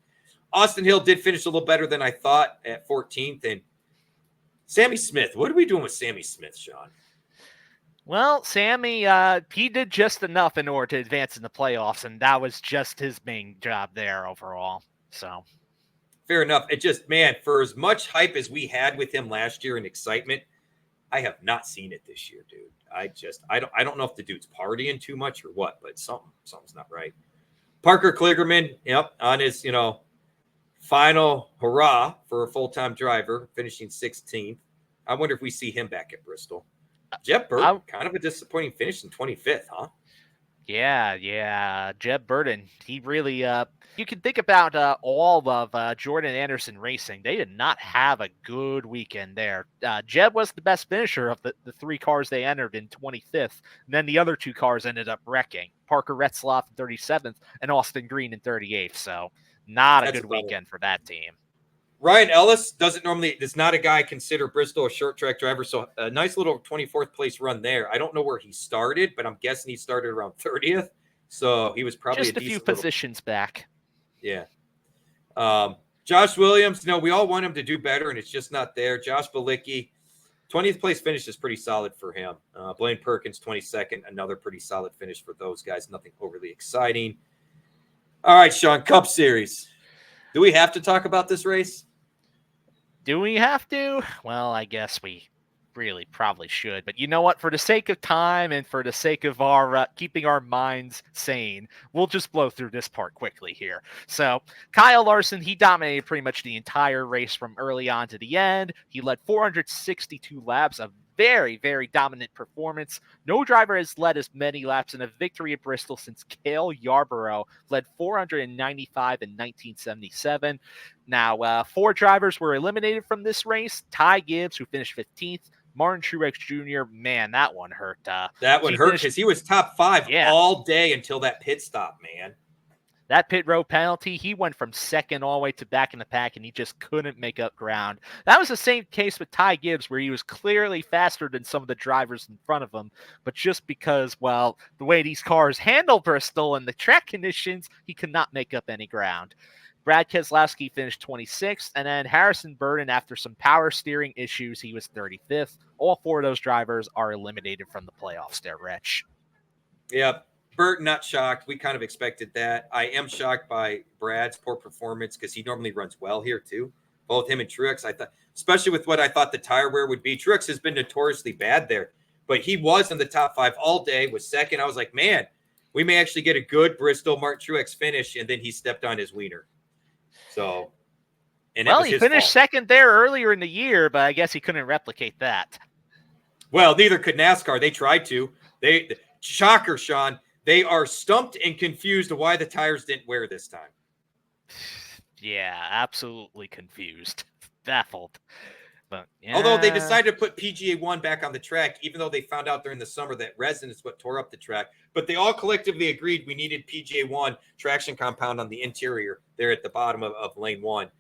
Austin Hill did finish a little better than I thought at 14th. And Sammy Smith, what are we doing with Sammy Smith, Sean? Well, Sammy, he did just enough in order to advance in the playoffs, and that was just his main job there overall. So, fair enough. It just, man, for as much hype as we had with him last year and excitement, I have not seen it this year, dude. I don't know if the dude's partying too much or what, but something's not right. Parker Kligerman, yep, on his, final hurrah for a full-time driver, finishing 16th. I wonder if we see him back at Bristol. Jeb Burton, kind of a disappointing finish in 25th, huh? Yeah. Jeb Burton, he really, you can think about all of Jordan Anderson Racing. They did not have a good weekend there. Jeb was the best finisher of the 3 cars they entered in 25th. And then the other 2 cars ended up wrecking. Parker Retzloff in 37th and Austin Green in 38th. So not a good weekend for that team. Ryan Ellis is not a guy I consider Bristol a short track driver. So a nice little 24th place run there. I don't know where he started, but I'm guessing he started around 30th. So he was probably just a few positions back. Yeah. Josh Williams, we all want him to do better, and it's just not there. Josh Balicki, 20th place finish is pretty solid for him. Blaine Perkins, 22nd, another pretty solid finish for those guys. Nothing overly exciting. All right, Sean, Cup Series. Do we have to talk about this race? Do we have to? Well, I guess we really probably should. But you know what? For the sake of time and for the sake of our keeping our minds sane, we'll just blow through this part quickly here. So Kyle Larson, he dominated pretty much the entire race from early on to the end. He led 462 laps, a very, very dominant performance. No driver has led as many laps in a victory at Bristol since Cale Yarborough led 495 in 1977. Now, 4 drivers were eliminated from this race. Ty Gibbs, who finished 15th. Martin Truex Jr., man, that one hurt. That one hurt because he was top 5 all day until that pit stop, man. That pit road penalty, he went from second all the way to back in the pack, and he just couldn't make up ground. That was the same case with Ty Gibbs, where he was clearly faster than some of the drivers in front of him. But just because, well, the way these cars handle Bristol and the track conditions, he could not make up any ground. Brad Keselowski finished 26th, and then Harrison Burton, after some power steering issues, he was 35th. All 4 of those drivers are eliminated from the playoffs there, Rich. Yep. Burton, not shocked. We kind of expected that. I am shocked by Brad's poor performance because he normally runs well here too. Both him and Truex, I thought, especially with what I thought the tire wear would be. Truex has been notoriously bad there, but he was in the top 5 all day, was second. I was like, man, we may actually get a good Bristol Martin Truex finish, and then he stepped on his wiener. So, and well, he finished second there earlier in the year, but I guess he couldn't replicate that. Well, neither could NASCAR. They tried to. Shocker, Sean. They are stumped and confused why the tires didn't wear this time. Yeah, absolutely confused. Baffled. But yeah. Although they decided to put PGA 1 back on the track, even though they found out during the summer that resin is what tore up the track. But they all collectively agreed we needed PGA 1 traction compound on the interior there at the bottom of lane 1.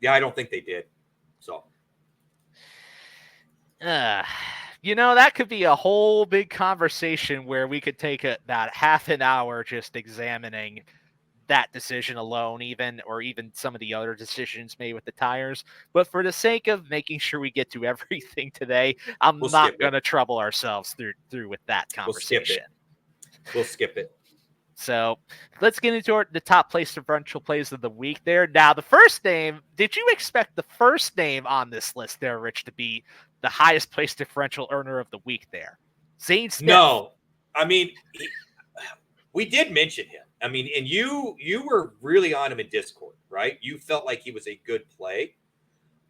Yeah, I don't think they did. So. That could be a whole big conversation where we could take about half an hour just examining that decision alone, even some of the other decisions made with the tires. But for the sake of making sure we get to everything today, we'll not going to trouble ourselves through with that conversation. We'll skip it. So let's get into the top place differential plays of the week there. Now, the first name, did you expect the first name on this list there, Rich, to be the highest place differential earner of the week there? Zane Smith. No. I mean, we did mention him. I mean, and you were really on him in Discord, right? You felt like he was a good play.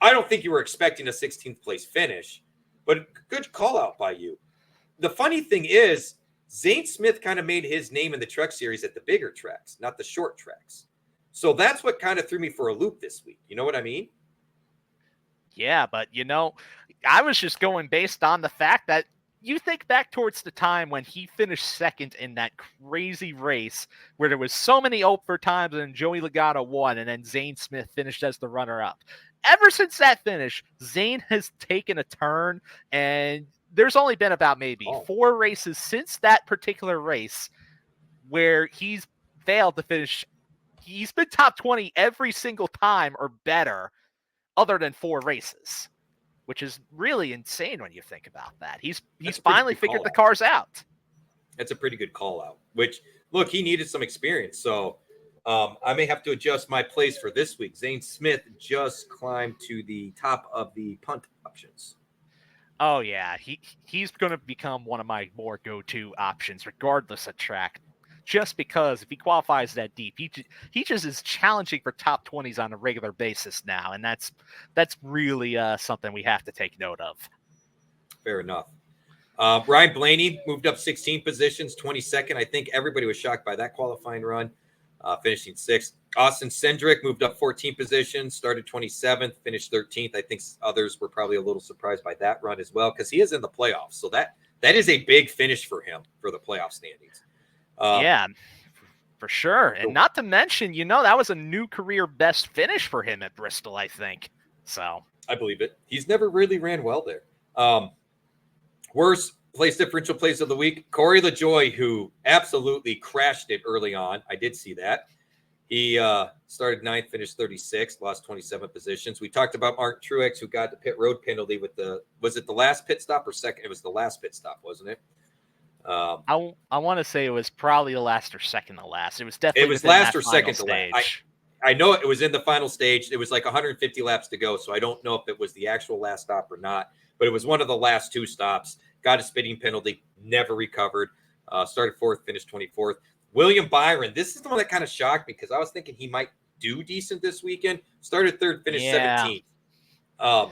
I don't think you were expecting a 16th place finish, but good call out by you. The funny thing is, Zane Smith kind of made his name in the truck series at the bigger tracks, not the short tracks. So that's what kind of threw me for a loop this week. You know what I mean? Yeah, but I was just going based on the fact that you think back towards the time when he finished second in that crazy race where there was so many overtimes and Joey Logano won, and then Zane Smith finished as the runner-up. Ever since that finish, Zane has taken a turn, and there's only been about maybe 4 races since that particular race where he's failed to finish. He's been top 20 every single time or better, other than 4 races, which is really insane when you think about that. He's finally figured the cars out. That's a pretty good call out, which, look, he needed some experience. So I may have to adjust my place for this week. Zane Smith just climbed to the top of the punt options. Oh, yeah. He's going to become one of my more go-to options, regardless of track. Just because if he qualifies that deep, he just is challenging for top 20s on a regular basis now, and that's really something we have to take note of. Fair enough. Ryan Blaney moved up 16 positions, 22nd. I think everybody was shocked by that qualifying run, finishing 6th. Austin Cindric moved up 14 positions, started 27th, finished 13th. I think others were probably a little surprised by that run as well because he is in the playoffs. So that is a big finish for him for the playoff standings. Yeah, for sure. And not to mention, that was a new career best finish for him at Bristol, I think. So I believe it. He's never really ran well there. Worst place differential plays of the week, Corey LaJoie, who absolutely crashed it early on. I did see that. He started 9th, finished 36th, lost 27 positions. We talked about Mark Truex, who got the pit road penalty with was it the last pit stop or second? It was the last pit stop, wasn't it? I want to say it was probably the last or second to last. It was definitely last or second to last. I know it was in the final stage. It was like 150 laps to go, so I don't know if it was the actual last stop or not, but it was one of the last 2 stops. Got a speeding penalty, never recovered. Started 4th, finished 24th. William Byron, this is the one that kind of shocked me because I was thinking he might do decent this weekend. Started 3rd, finished 17th. I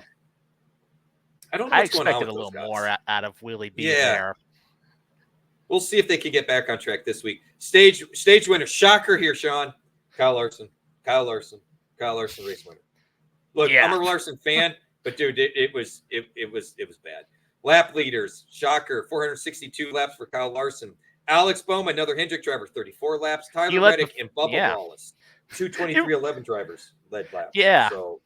don't know what's going on with those guys. I expected a little more out of Willie B there. We'll see if they can get back on track this week. Stage winner, shocker here, Sean. Kyle Larson, race winner. Look, I'm a Larson fan, but dude, it was bad. Lap leaders, shocker, 462 laps for Kyle Larson. Alex Bowman, another Hendrick driver, 34 laps. Tyler Reddick and Bubba Wallace, 2:23:11 drivers led laps. Yeah. So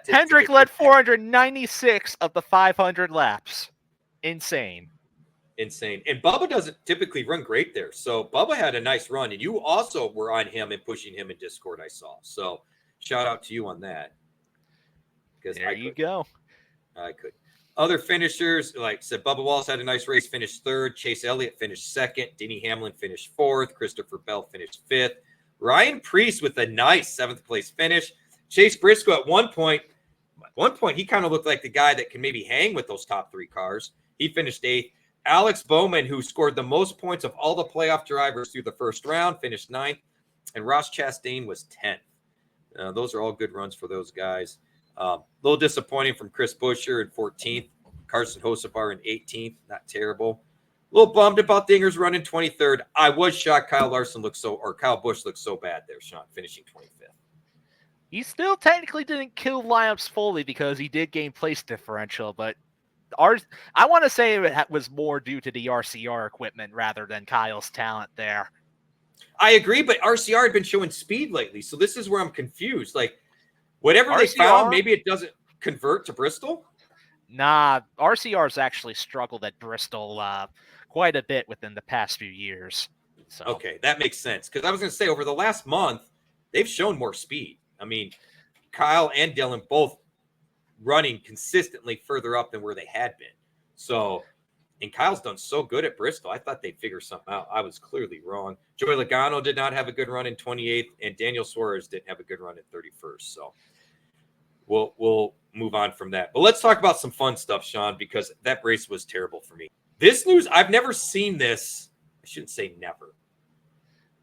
Hendrick led 496 of the 500 laps. Insane. And Bubba doesn't typically run great there. So Bubba had a nice run, and you also were on him and pushing him in Discord, I saw. So shout out to you on that. There you go. I could. Other finishers, like I said, Bubba Wallace had a nice race, finished 3rd. Chase Elliott finished 2nd. Denny Hamlin finished 4th. Christopher Bell finished 5th. Ryan Preece with a nice 7th place finish. Chase Briscoe at one point, he kind of looked like the guy that can maybe hang with those top 3 cars. He finished 8th. Alex Bowman, who scored the most points of all the playoff drivers through the first round, finished 9th. And Ross Chastain was 10th. Those are all good runs for those guys. A little disappointing from Chris Buescher in 14th. Carson Hocevar in 18th. Not terrible. A little bummed about Dinger's running 23rd. I was shocked Kyle Busch looked so bad there, Sean, finishing 25th. He still technically didn't kill lineups fully because he did gain place differential, but I want to say it was more due to the RCR equipment rather than Kyle's talent there. I agree, but RCR had been showing speed lately, so this is where I'm confused. Like, whatever they found, maybe it doesn't convert to Bristol? Nah, RCR's actually struggled at Bristol quite a bit within the past few years. So. Okay, that makes sense, because I was going to say, over the last month, they've shown more speed. I mean, Kyle and Dylan both running consistently further up than where they had been. So, and Kyle's done so good at Bristol. I thought they'd figure something out. I was clearly wrong. Joey Logano did not have a good run in 28th, and Daniel Suarez didn't have a good run in 31st. So we'll move on from that. But let's talk about some fun stuff, Sean, because that race was terrible for me. This news, I've never seen this. I shouldn't say never.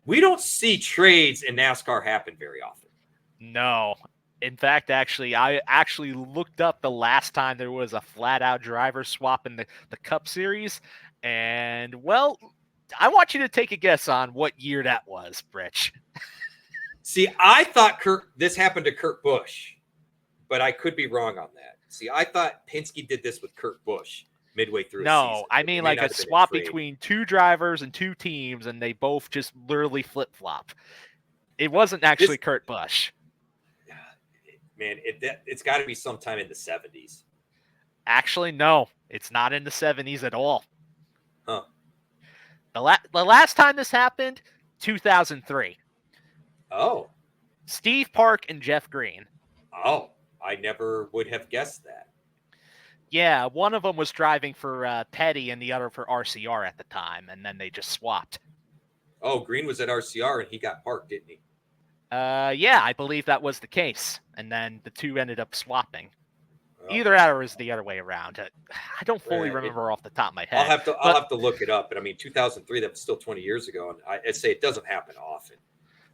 We don't see trades in NASCAR happen very often. No. In fact, I actually looked up the last time there was a flat-out driver swap in the Cup Series, and, well, I want you to take a guess on what year that was, Rich. See, I thought this happened to Kurt Busch, but I could be wrong on that. See, I thought Penske did this with Kurt Busch midway through a season. No, I mean like a swap between two drivers and two teams, and they both just literally flip-flop. It wasn't actually Kurt Busch. Man, it's got to be sometime in the 70s. Actually, no, it's not in the 70s at all. Huh. The last time this happened, 2003. Oh. Steve Park and Jeff Green. Oh, I never would have guessed that. Yeah, one of them was driving for Petty and the other for RCR at the time, and then they just swapped. Oh, Green was at RCR and he got parked, didn't he? Yeah, I believe that was the case. And then the two ended up swapping. Oh. Either that or was the other way around. I don't fully remember off the top of my head. I'll have to look it up. But I mean, 2003, that was still 20 years ago. And I'd say it doesn't happen often.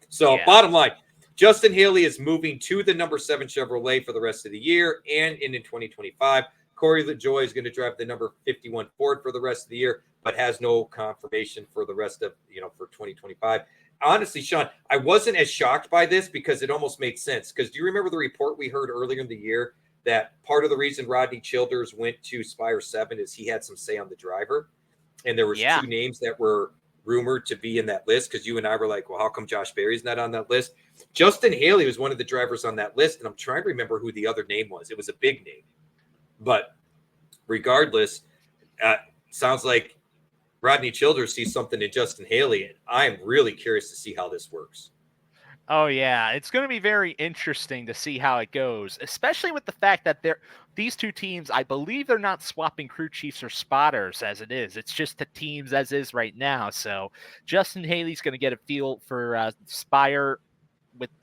So bottom line, Justin Haley is moving to the number 7 Chevrolet for the rest of the year and in 2025. Corey LaJoie is going to drive the number 51 Ford for the rest of the year, but has no confirmation for the rest of, for 2025. Honestly, Sean, I wasn't as shocked by this because it almost made sense. Because do you remember the report we heard earlier in the year that part of the reason Rodney Childers went to Spire 7 is he had some say on the driver? And there was 2 names that were rumored to be in that list because you and I were like, well, how come Josh Berry's not on that list? Justin Haley was one of the drivers on that list, and I'm trying to remember who the other name was. It was a big name. But regardless, sounds like Rodney Childers sees something in Justin Haley, and I'm really curious to see how this works. Oh, yeah. It's going to be very interesting to see how it goes, especially with the fact that these two teams, I believe they're not swapping crew chiefs or spotters as it is. It's just the teams as is right now. So Justin Haley's going to get a feel for Spire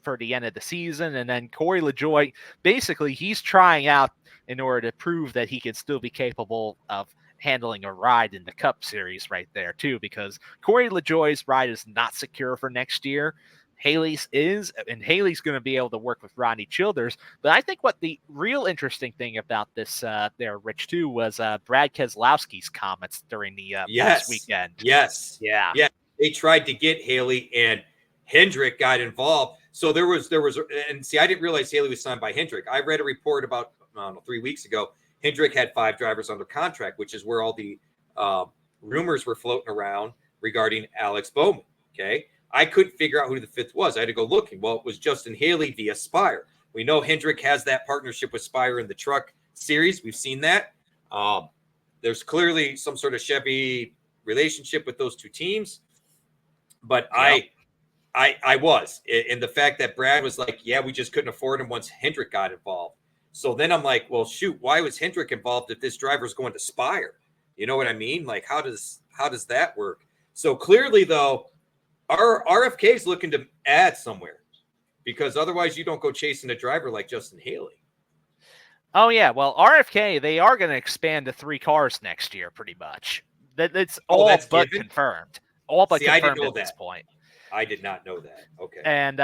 for the end of the season. And then Corey LaJoie, basically, he's trying out in order to prove that he can still be capable of handling a ride in the Cup Series right there, too, because Corey LaJoie's ride is not secure for next year. Haley's is, and Haley's going to be able to work with Rodney Childers. But I think what the real interesting thing about this there, Rich, too, was Brad Keselowski's comments during the past weekend. Yes. Yeah. They tried to get Haley, and Hendrick got involved. So there was, and see, I didn't realize Haley was signed by Hendrick. I read a report about, 3 weeks ago. Hendrick had 5 drivers under contract, which is where all the rumors were floating around regarding Alex Bowman. Okay. I couldn't figure out who the 5th was. I had to go looking. Well, it was Justin Haley via Spire. We know Hendrick has that partnership with Spire in the truck series. We've seen that. There's clearly some sort of Chevy relationship with those two teams. But I was. And the fact that Brad was like, yeah, we just couldn't afford him once Hendrick got involved. So then I'm like, well, shoot, why was Hendrick involved if this driver's going to Spire? You know what I mean? Like, how does that work? So clearly, though, our RFK is looking to add somewhere because otherwise you don't go chasing a driver like Justin Haley. Oh, yeah. Well, RFK, they are going to expand to 3 cars next year, pretty much. That's all but confirmed. All but confirmed at this point. I did not know that. Okay. And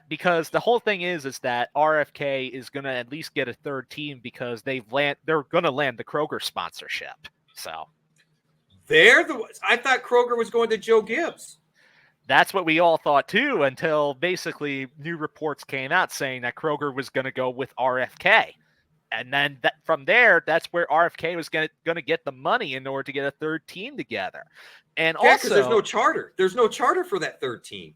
because the whole thing is that RFK is going to at least get a 3rd team because they're going to land the Kroger sponsorship. So I thought Kroger was going to Joe Gibbs. That's what we all thought too, until basically new reports came out saying that Kroger was going to go with RFK. And then from there, that's where RFK was going to get the money in order to get a 3rd team together. And also, there's no charter. There's no charter for that 3rd team.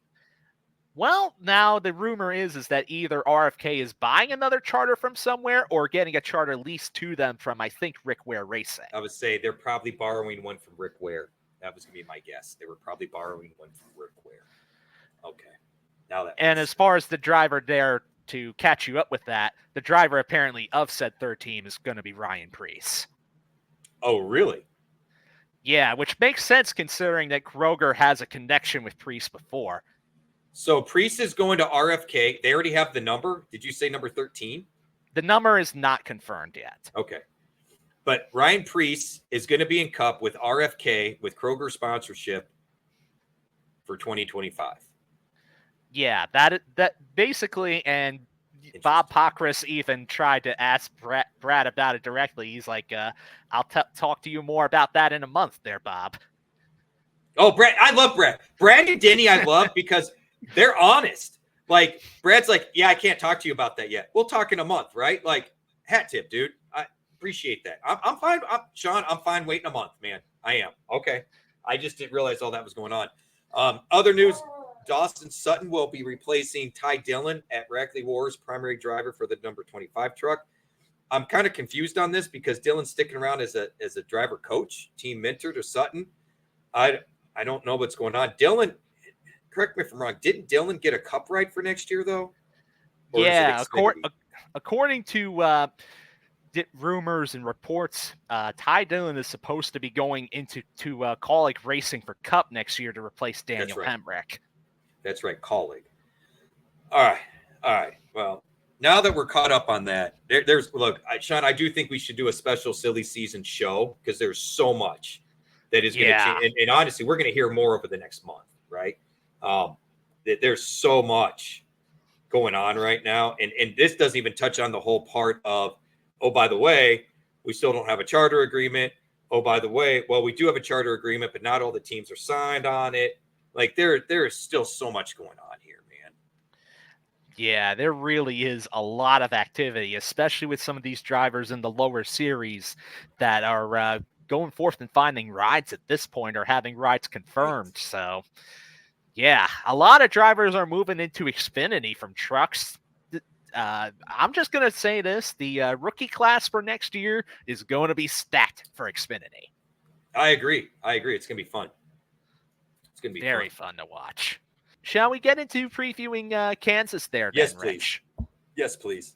Well, now the rumor is that either RFK is buying another charter from somewhere or getting a charter leased to them from, I think, Rick Ware Racing. I would say they're probably borrowing one from Rick Ware. That was going to be my guess. They were probably borrowing one from Rick Ware. Okay. Now that. And as far as the driver there, to catch you up with that, the driver apparently of said 3rd team is going to be Ryan Preece. Oh, really? Yeah, which makes sense considering that Kroger has a connection with Preece before. So Preece is going to RFK. They already have the number. Did you say number 13? The number is not confirmed yet. Okay. But Ryan Preece is going to be in Cup with RFK with Kroger sponsorship for 2025. Yeah, that basically, and Bob Pockris even tried to ask Brad about it directly. He's like, I'll talk to you more about that in a month there, Bob. Oh, Brad, I love Brad. Brad and Denny I love because they're honest. Like, Brad's like, yeah, I can't talk to you about that yet. We'll talk in a month, right? Like, hat tip, dude. I appreciate that. I'm fine. Sean, I'm fine waiting a month, man. I am. Okay. I just didn't realize all that was going on. Other news, Dawson Sutton will be replacing Ty Dillon at Rackley Wars, primary driver for the number 25 truck. I'm kind of confused on this because Dillon's sticking around as a driver coach, team mentor to Sutton. I don't know what's going on. Dillon, correct me if I'm wrong, didn't Dillon get a cup ride for next year, though? Or yeah, according to rumors and reports, Ty Dillon is supposed to be going into Kaulig Racing for Cup next year to replace Daniel Hemrick. That's right, Kaulig. All right. Well, now that we're caught up on that, look, Sean, I do think we should do a special silly season show because there's so much that is going to change. And honestly, we're going to hear more over the next month, right? There's so much going on right now. And this doesn't even touch on the whole part of, oh, by the way, we still don't have a charter agreement. Oh, by the way, well, we do have a charter agreement, but not all the teams are signed on it. Like, there is still so much going on here, man. Yeah, there really is a lot of activity, especially with some of these drivers in the lower series that are going forth and finding rides at this point or having rides confirmed. So, yeah, a lot of drivers are moving into Xfinity from trucks. I'm just going to say this. The rookie class for next year is going to be stacked for Xfinity. I agree. It's going to be fun. It's going to be very fun to watch. Shall we get into previewing Kansas there, yes, then, please. Rich? Yes, please.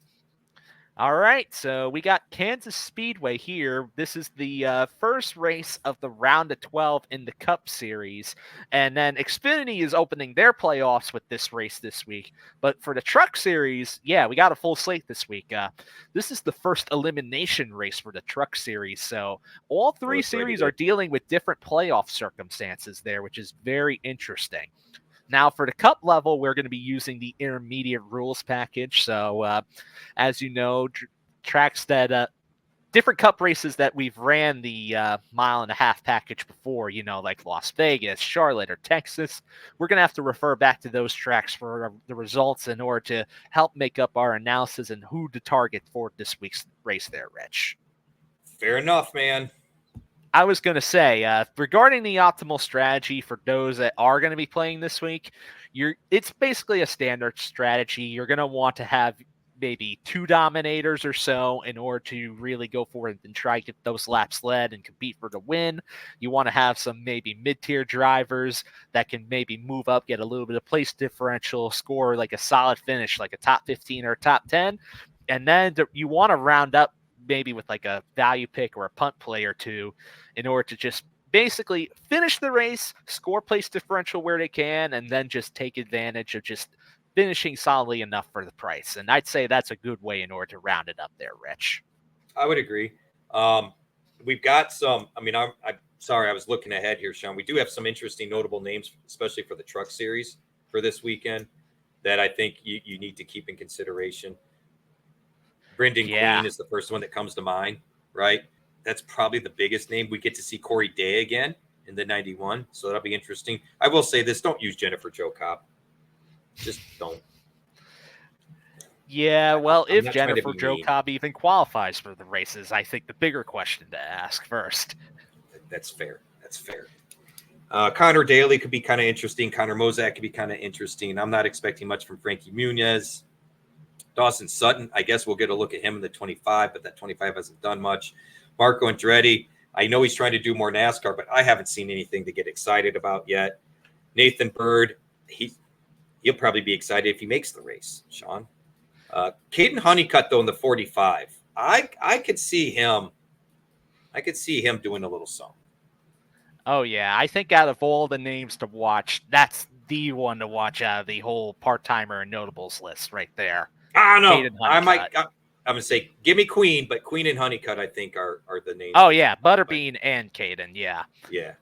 All right, so we got Kansas Speedway here. This is the first race of the round of 12 in the Cup Series. And then Xfinity is opening their playoffs with this race this week. But for the Truck Series, yeah, we got a full slate this week. This is the first elimination race for the Truck Series. So all three series are dealing with different playoff circumstances there, which is very interesting. Now, for the Cup level, we're going to be using the intermediate rules package. So, as you know, tracks that different Cup races that we've ran the 1.5 mile package before, like Las Vegas, Charlotte, or Texas, we're going to have to refer back to those tracks for the results in order to help make up our analysis and who to target for this week's race there, Rich. Fair enough, man. I was going to say, regarding the optimal strategy for those that are going to be playing this week, it's basically a standard strategy. You're going to want to have maybe 2 dominators or so in order to really go for it and try to get those laps led and compete for the win. You want to have some maybe mid-tier drivers that can maybe move up, get a little bit of place differential, score like a solid finish, like a top 15 or a top 10. And then you want to round up maybe with like a value pick or a punt play or 2 in order to just basically finish the race, score place differential where they can, and then just take advantage of just finishing solidly enough for the price. And I'd say that's a good way in order to round it up there, Rich. I would agree. We've got some, I'm sorry, I was looking ahead here, Sean. We do have some interesting notable names, especially for the Truck Series for this weekend, that I think you need to keep in consideration. Brendan Queen is the first one that comes to mind, right? That's probably the biggest name. We get to see Corey Day again in the 91, so that'll be interesting. I will say this, don't use Jennifer Jo Cobb. Just don't. Yeah, well, if Jennifer Jo Cobb even qualifies for the races, I think the bigger question to ask first. That's fair. Connor Daly could be kind of interesting. Connor Mozak could be kind of interesting. I'm not expecting much from Frankie Muniz. Dawson Sutton, I guess we'll get a look at him in the 25, but that 25 hasn't done much. Marco Andretti, I know he's trying to do more NASCAR, but I haven't seen anything to get excited about yet. Nathan Bird, he'll probably be excited if he makes the race, Sean. Caden Honeycutt, though, in the 45, I could see him doing a little something. Oh, yeah. I think out of all the names to watch, that's the one to watch out of the whole part-timer and notables list right there. I don't know. I'm going to say, give me Queen, but Queen and Honeycutt, I think, are the names. Oh, yeah. Butterbean and Caden, yeah. Yeah.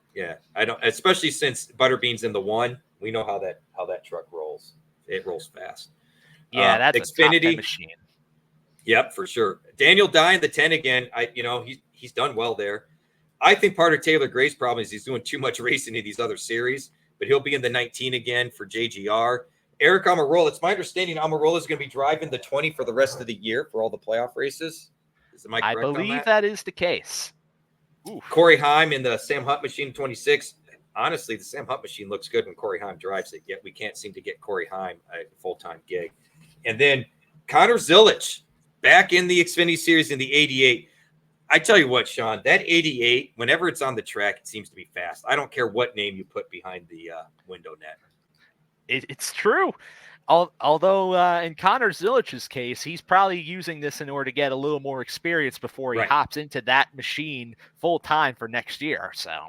I don't, especially since Butterbean's in the 1. We know how that truck rolls. It rolls fast. Yeah, that's Xfinity a top 10 machine. Yep, for sure. Daniel Dye in the 10 again. He's done well there. I think part of Taylor Gray's problem is he's doing too much racing in these other series, but he'll be in the 19 again for JGR. Eric Almirola, it's my understanding Almirola is going to be driving the 20 for the rest of the year for all the playoff races. Am I correct on believe that is the case. Oof. Corey Heim in the Sam Hunt machine 26. Honestly, the Sam Hunt machine looks good when Corey Heim drives it, yet we can't seem to get Corey Heim a full-time gig. And then Connor Zilich back in the Xfinity Series in the 88. I tell you what, Sean, that 88, whenever it's on the track, it seems to be fast. I don't care what name you put behind the window net. It's true. Although in Connor Zilich's case, he's probably using this in order to get a little more experience before he hops into that machine full time for next year. So,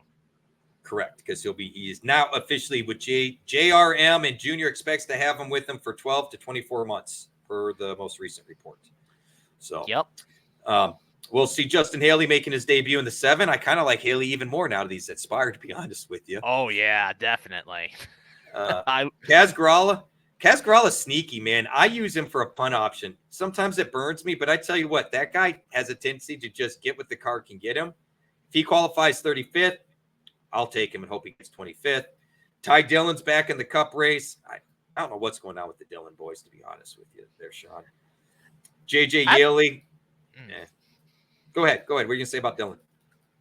correct, because he is now officially with JRM, and Junior expects to have him with him for 12 to 24 months per the most recent report. So, yep. We'll see Justin Haley making his debut in the 7. I kind of like Haley even more now that he's expired, to be honest with you. Oh yeah, definitely. Kaz Grala's sneaky, man. I use him for a punt option. Sometimes it burns me, but I tell you what, that guy has a tendency to just get what the car can get him. If he qualifies 35th, I'll take him and hope he gets 25th. Ty Dillon's back in the Cup race. I don't know what's going on with the Dillon boys, to be honest with you there, Sean. JJ Yaley. Go ahead. What are you going to say about Dillon?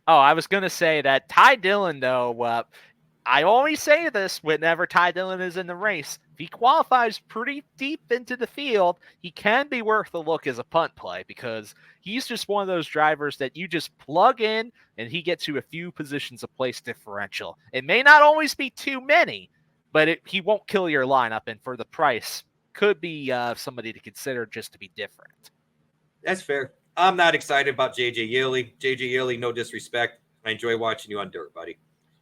Oh, I was going to say that Ty Dillon, though, I always say this whenever Ty Dillon is in the race. If he qualifies pretty deep into the field, he can be worth a look as a punt play because he's just one of those drivers that you just plug in and he gets you a few positions of place differential. It may not always be too many, but he won't kill your lineup, and for the price, could be somebody to consider just to be different. That's fair. I'm not excited about JJ Yaley. JJ Yaley, no disrespect. I enjoy watching you on dirt, buddy.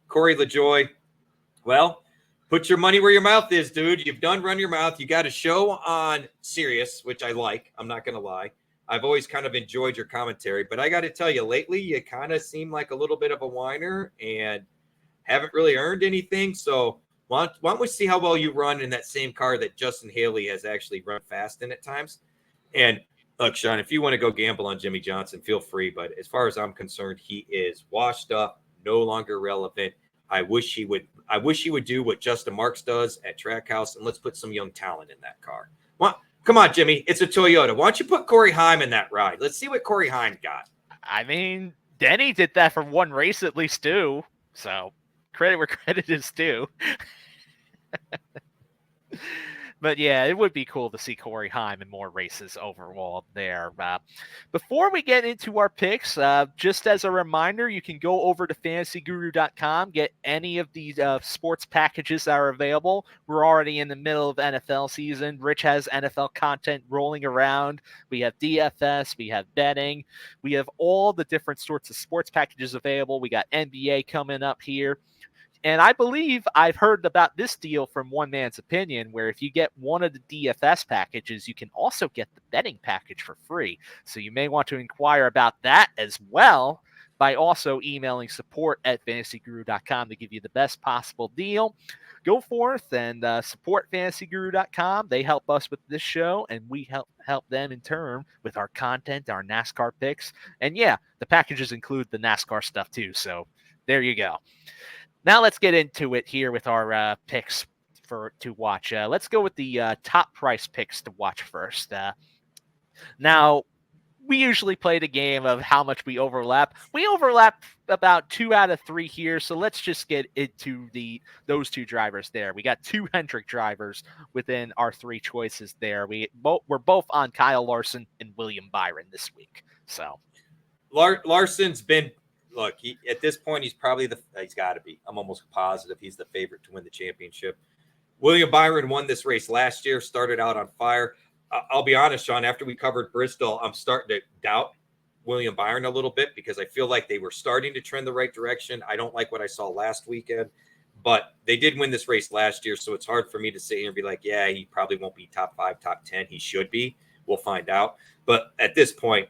Corey LaJoie, well, put your money where your mouth is, dude. You've done run your mouth. You got a show on Sirius, which I like. I'm not going to lie. I've always kind of enjoyed your commentary, but I got to tell you, lately you kind of seem like a little bit of a whiner and haven't really earned anything. So why don't we see how well you run in that same car that Justin Haley has actually run fast in at times? And look, Sean, if you want to go gamble on Jimmy Johnson, feel free. But as far as I'm concerned, he is washed up, no longer relevant. I wish he would do what Justin Marks does at Trackhouse, and let's put some young talent in that car. Well, come on, Jimmy. It's a Toyota. Why don't you put Corey Heim in that ride? Let's see what Corey Heim got. I mean, Denny did that for one race at least too. So credit where credit is due. But yeah, it would be cool to see Corey Heim in more races overall there. Before we get into our picks, just as a reminder, you can go over to fantasyguru.com, get any of these sports packages that are available. We're already in the middle of NFL season. Rich has NFL content rolling around. We have DFS, we have betting. We have all the different sorts of sports packages available. We got NBA coming up here. And I believe I've heard about this deal from one man's opinion, where if you get one of the DFS packages, you can also get the betting package for free. So you may want to inquire about that as well by also emailing support@fantasyguru.com to give you the best possible deal. Go forth and support fantasyguru.com. They help us with this show, and we help them in turn with our content, our NASCAR picks. And yeah, the packages include the NASCAR stuff too. So there you go. Now let's get into it here with our picks to watch. Let's go with the top price picks to watch first. Now, we usually play the game of how much we overlap. We overlap about 2 out of 3 here, so let's just get into those 2 drivers there. We got 2 Hendrick drivers within our 3 choices there. We're both on Kyle Larson and William Byron this week. So Larson's been. Look, at this point, he's probably he's got to be. I'm almost positive he's the favorite to win the championship. William Byron won this race last year, started out on fire. I'll be honest, Sean, after we covered Bristol, I'm starting to doubt William Byron a little bit because I feel like they were starting to trend the right direction. I don't like what I saw last weekend, but they did win this race last year, so it's hard for me to sit here and be like, yeah, he probably won't be top 5, top 10. He should be. We'll find out. But at this point,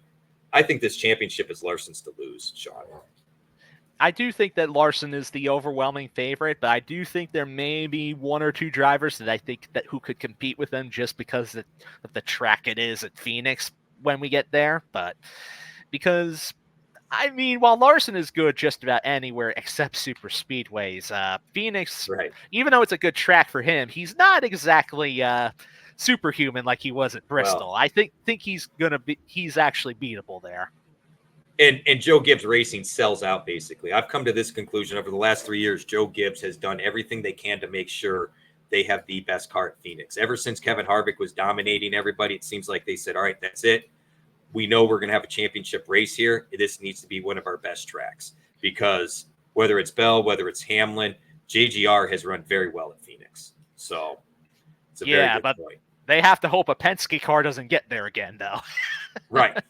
I think this championship is Larson's to lose, Sean. I do think that Larson is the overwhelming favorite, but I do think there may be one or two drivers that I think that who could compete with him just because of the track it is at Phoenix when we get there. But because I mean, while Larson is good just about anywhere except super speedways, Phoenix, Right. even though it's a good track for him, he's not exactly superhuman like he was at Bristol. Well, I think he's actually beatable there. And Joe Gibbs Racing sells out, basically. I've come to this conclusion over the last 3 years. Joe Gibbs has done everything they can to make sure they have the best car at Phoenix. Ever since Kevin Harvick was dominating everybody, it seems like they said, all right, that's it. We know we're going to have a championship race here. This needs to be one of our best tracks because whether it's Bell, whether it's Hamlin, JGR has run very well at Phoenix. So it's a very good point. They have to hope a Penske car doesn't get there again, though. Right.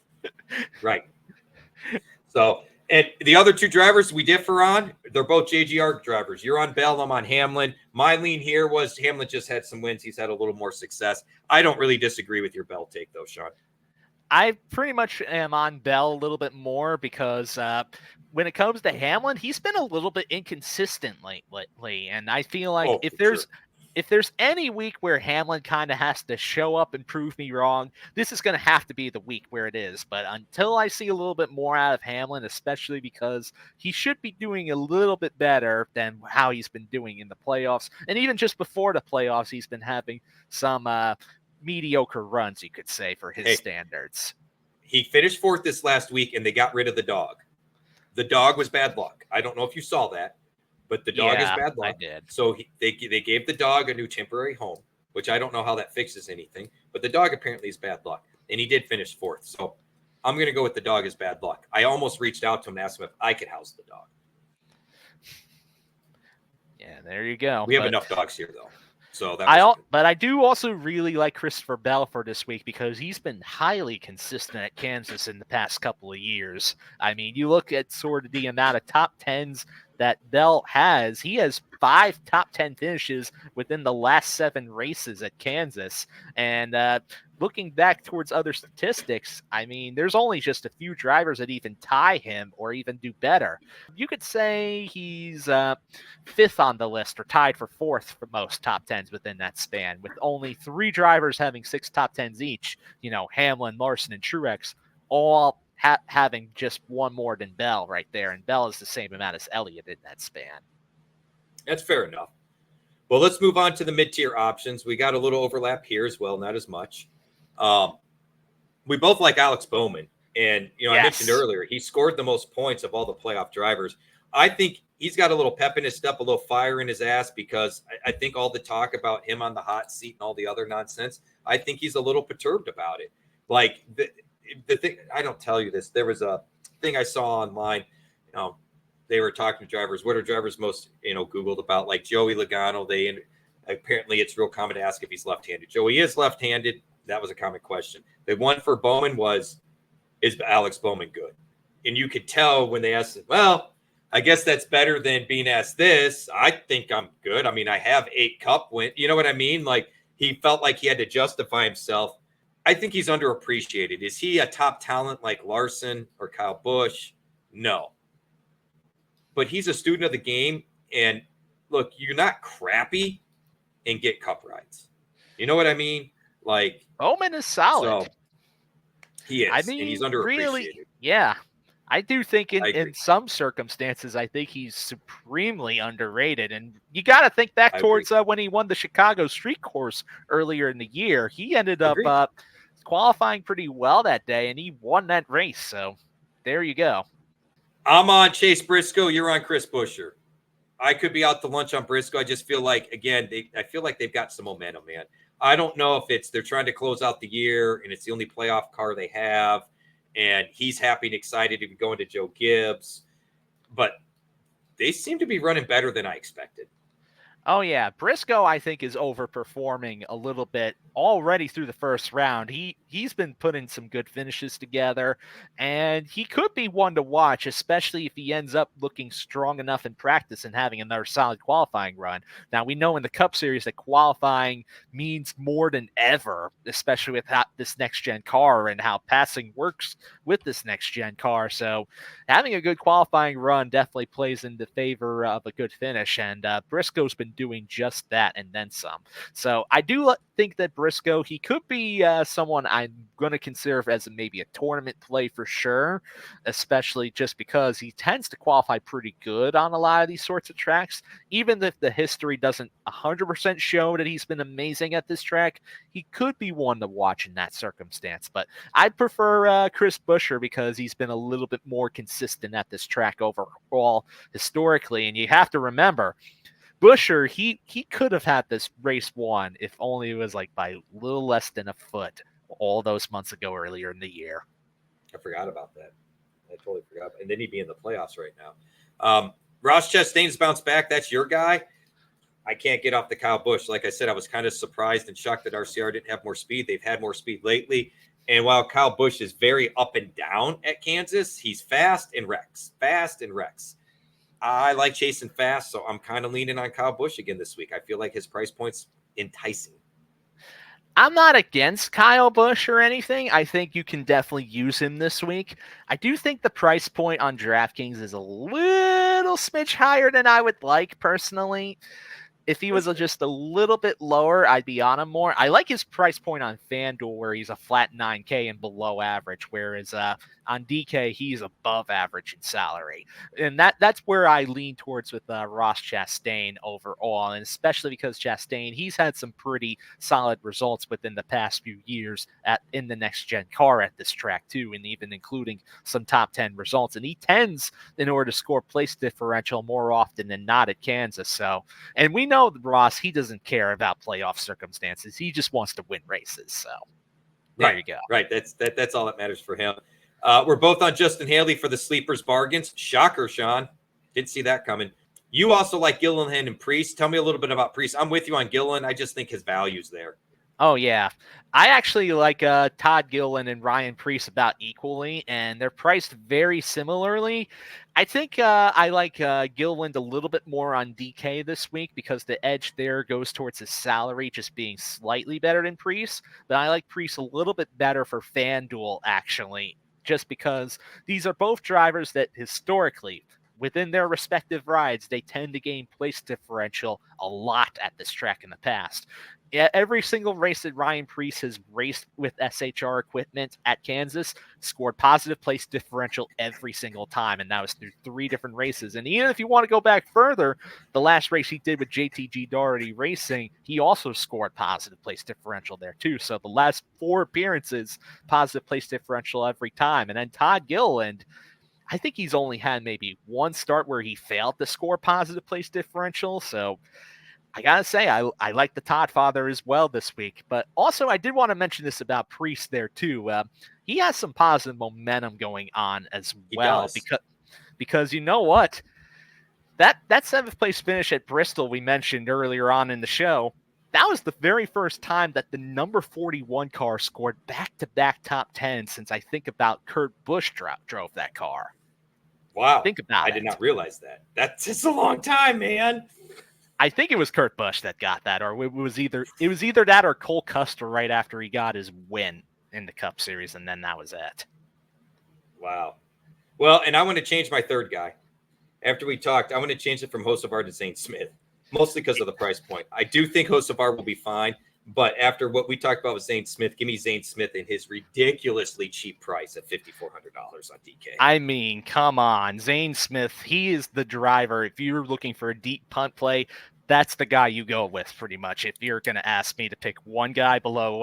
So, and the other two drivers we differ on, they're both JGR drivers. You're on Bell, I'm on Hamlin. My lean here was Hamlin just had some wins. He's had a little more success. I don't really disagree with your Bell take, though, Sean. I pretty much am on Bell a little bit more because when it comes to Hamlin, he's been a little bit inconsistent lately. And I feel like if there's any week where Hamlin kind of has to show up and prove me wrong, this is going to have to be the week where it is. But until I see a little bit more out of Hamlin, especially because he should be doing a little bit better than how he's been doing in the playoffs. And even just before the playoffs, he's been having some mediocre runs, you could say, for his standards. He finished fourth this last week, and they got rid of the dog. The dog was bad luck. I don't know if you saw that. But the dog is bad luck. I did. So they gave the dog a new temporary home, which I don't know how that fixes anything. But the dog apparently is bad luck. And he did finish fourth. So I'm going to go with the dog is bad luck. I almost reached out to him and asked him if I could house the dog. Yeah, there you go. We have enough dogs here, though. So but I do also really like Christopher Bell for this week because he's been highly consistent at Kansas in the past couple of years. I mean, you look at sort of the amount of top tens that Bell has. He has 5 top 10 finishes within the last 7 races at Kansas. And looking back towards other statistics, I mean, there's only just a few drivers that even tie him or even do better. You could say he's 5th on the list or tied for 4th for most top 10s within that span, with only 3 drivers having 6 top 10s each. You know, Hamlin, Larson, and Truex all having just one more than Bell right there. And Bell is the same amount as Elliott in that span. That's fair enough. Well, let's move on to the mid-tier options. We got a little overlap here as well, not as much. We both like Alex Bowman. And, you know, I mentioned earlier, he scored the most points of all the playoff drivers. I think he's got a little pep in his step, a little fire in his ass, because I think all the talk about him on the hot seat and all the other nonsense, I think he's a little perturbed about it. Like, the thing, I don't tell you this. There was a thing I saw online. You know, they were talking to drivers. What are drivers most, Googled about? Like Joey Logano. Apparently it's real common to ask if he's left-handed. Joey is left-handed. That was a common question. The one for Bowman was, is Alex Bowman good? And you could tell when they asked, well, I guess that's better than being asked this. I think I'm good. I mean, I have 8 cup wins. You know what I mean? Like, he felt like he had to justify himself. I think he's underappreciated. Is he a top talent like Larson or Kyle Busch? No. But he's a student of the game. And look, you're not crappy and get cup rides. You know what I mean? Like, Bowman is solid. So he is. I mean, and he's underappreciated. Really, yeah. I do think in some circumstances, I think he's supremely underrated. And you got to think back towards when he won the Chicago Street Course earlier in the year. He ended up qualifying pretty well that day, and he won that race. So there you go. I'm on Chase Briscoe. You're on Chris Buescher. I could be out to lunch on Briscoe. I just feel like, again, I feel like they've got some momentum, man. I don't know if they're trying to close out the year and it's the only playoff car they have, and he's happy and excited to be going to Joe Gibbs, but they seem to be running better than I expected. Oh, yeah. Briscoe, I think, is overperforming a little bit already through the first round. He he's been putting some good finishes together, and he could be one to watch, especially if he ends up looking strong enough in practice and having another solid qualifying run. Now, we know in the Cup Series that qualifying means more than ever, especially with this next-gen car and how passing works with this next-gen car. So having a good qualifying run definitely plays in the favor of a good finish, and Briscoe's been doing just that and then some. So I do think that Briscoe, he could be someone I'm going to consider as maybe a tournament play for sure, especially just because he tends to qualify pretty good on a lot of these sorts of tracks. Even if the history doesn't 100% show that he's been amazing at this track, he could be one to watch in that circumstance. But I'd prefer Chris Buescher because he's been a little bit more consistent at this track overall historically. And you have to remember, Buescher, he could have had this race won if only it was like by a little less than a foot all those months ago earlier in the year. I forgot about that. I totally forgot. And then he'd be in the playoffs right now. Ross Chastain's bounced back. That's your guy. I can't get off the Kyle Busch. Like I said, I was kind of surprised and shocked that RCR didn't have more speed. They've had more speed lately. And while Kyle Busch is very up and down at Kansas, he's fast and wrecks. I like chasing fast, so I'm kind of leaning on Kyle Busch again this week. I feel like his price point's enticing. I'm not against Kyle Busch or anything. I think you can definitely use him this week. I do think the price point on DraftKings is a little smidge higher than I would like personally. If he was just a little bit lower, I'd be on him more. I like his price point on FanDuel where he's a flat 9K and below average, whereas on DK, he's above average in salary. And that's where I lean towards with Ross Chastain overall, and especially because Chastain, he's had some pretty solid results within the past few years in the next-gen car at this track too, and even including some top 10 results. And he tends, in order to score place differential more often than not at Kansas. So, and we know Ross, he doesn't care about playoff circumstances. He just wants to win races. So there you go. Right. That's all that matters for him. We're both on Justin Haley for the sleepers bargains. Shocker, Sean. Didn't see that coming. You also like Gilliland and Priest. Tell me a little bit about Priest. I'm with you on Gilliland. I just think his value's there. Oh, yeah. I actually like Todd Gilliland and Ryan Preece about equally, and they're priced very similarly. I think I like Gilliland a little bit more on DK this week because the edge there goes towards his salary just being slightly better than Preece, but I like Preece a little bit better for FanDuel, actually, just because these are both drivers that historically, within their respective rides, they tend to gain place differential a lot at this track in the past. Every single race that Ryan Preece has raced with SHR equipment at Kansas scored positive place differential every single time, and that was through 3 different races. And even if you want to go back further, the last race he did with JTG Daugherty Racing, he also scored positive place differential there too. So the last 4 appearances, positive place differential every time. And then Todd Gilliland, I think he's only had maybe 1 start where he failed to score positive place differential. So I gotta say, I like the Todd father as well this week. But also, I did want to mention this about Priest there too. He has some positive momentum going on as well because you know what, that 7th place finish at Bristol we mentioned earlier on in the show, that was the very first time that the number 41 car scored back-to-back top 10 since I think about Kurt Busch drove that car. Wow, think about it. I did not realize that. That's just a long time, man. I think it was Kurt Busch that got that, or it was either that or Cole Custer right after he got his win in the Cup Series, and then that was it. Wow. Well, and I want to change my third guy. After we talked, I want to change it from Hocevar to Zane Smith, mostly because of the price point. I do think Hocevar will be fine, but after what we talked about with Zane Smith, give me Zane Smith and his ridiculously cheap price at $5,400 on DK. I mean, come on. Zane Smith, he is the driver. If you're looking for a deep punt play, that's the guy you go with pretty much. If you're going to ask me to pick one guy below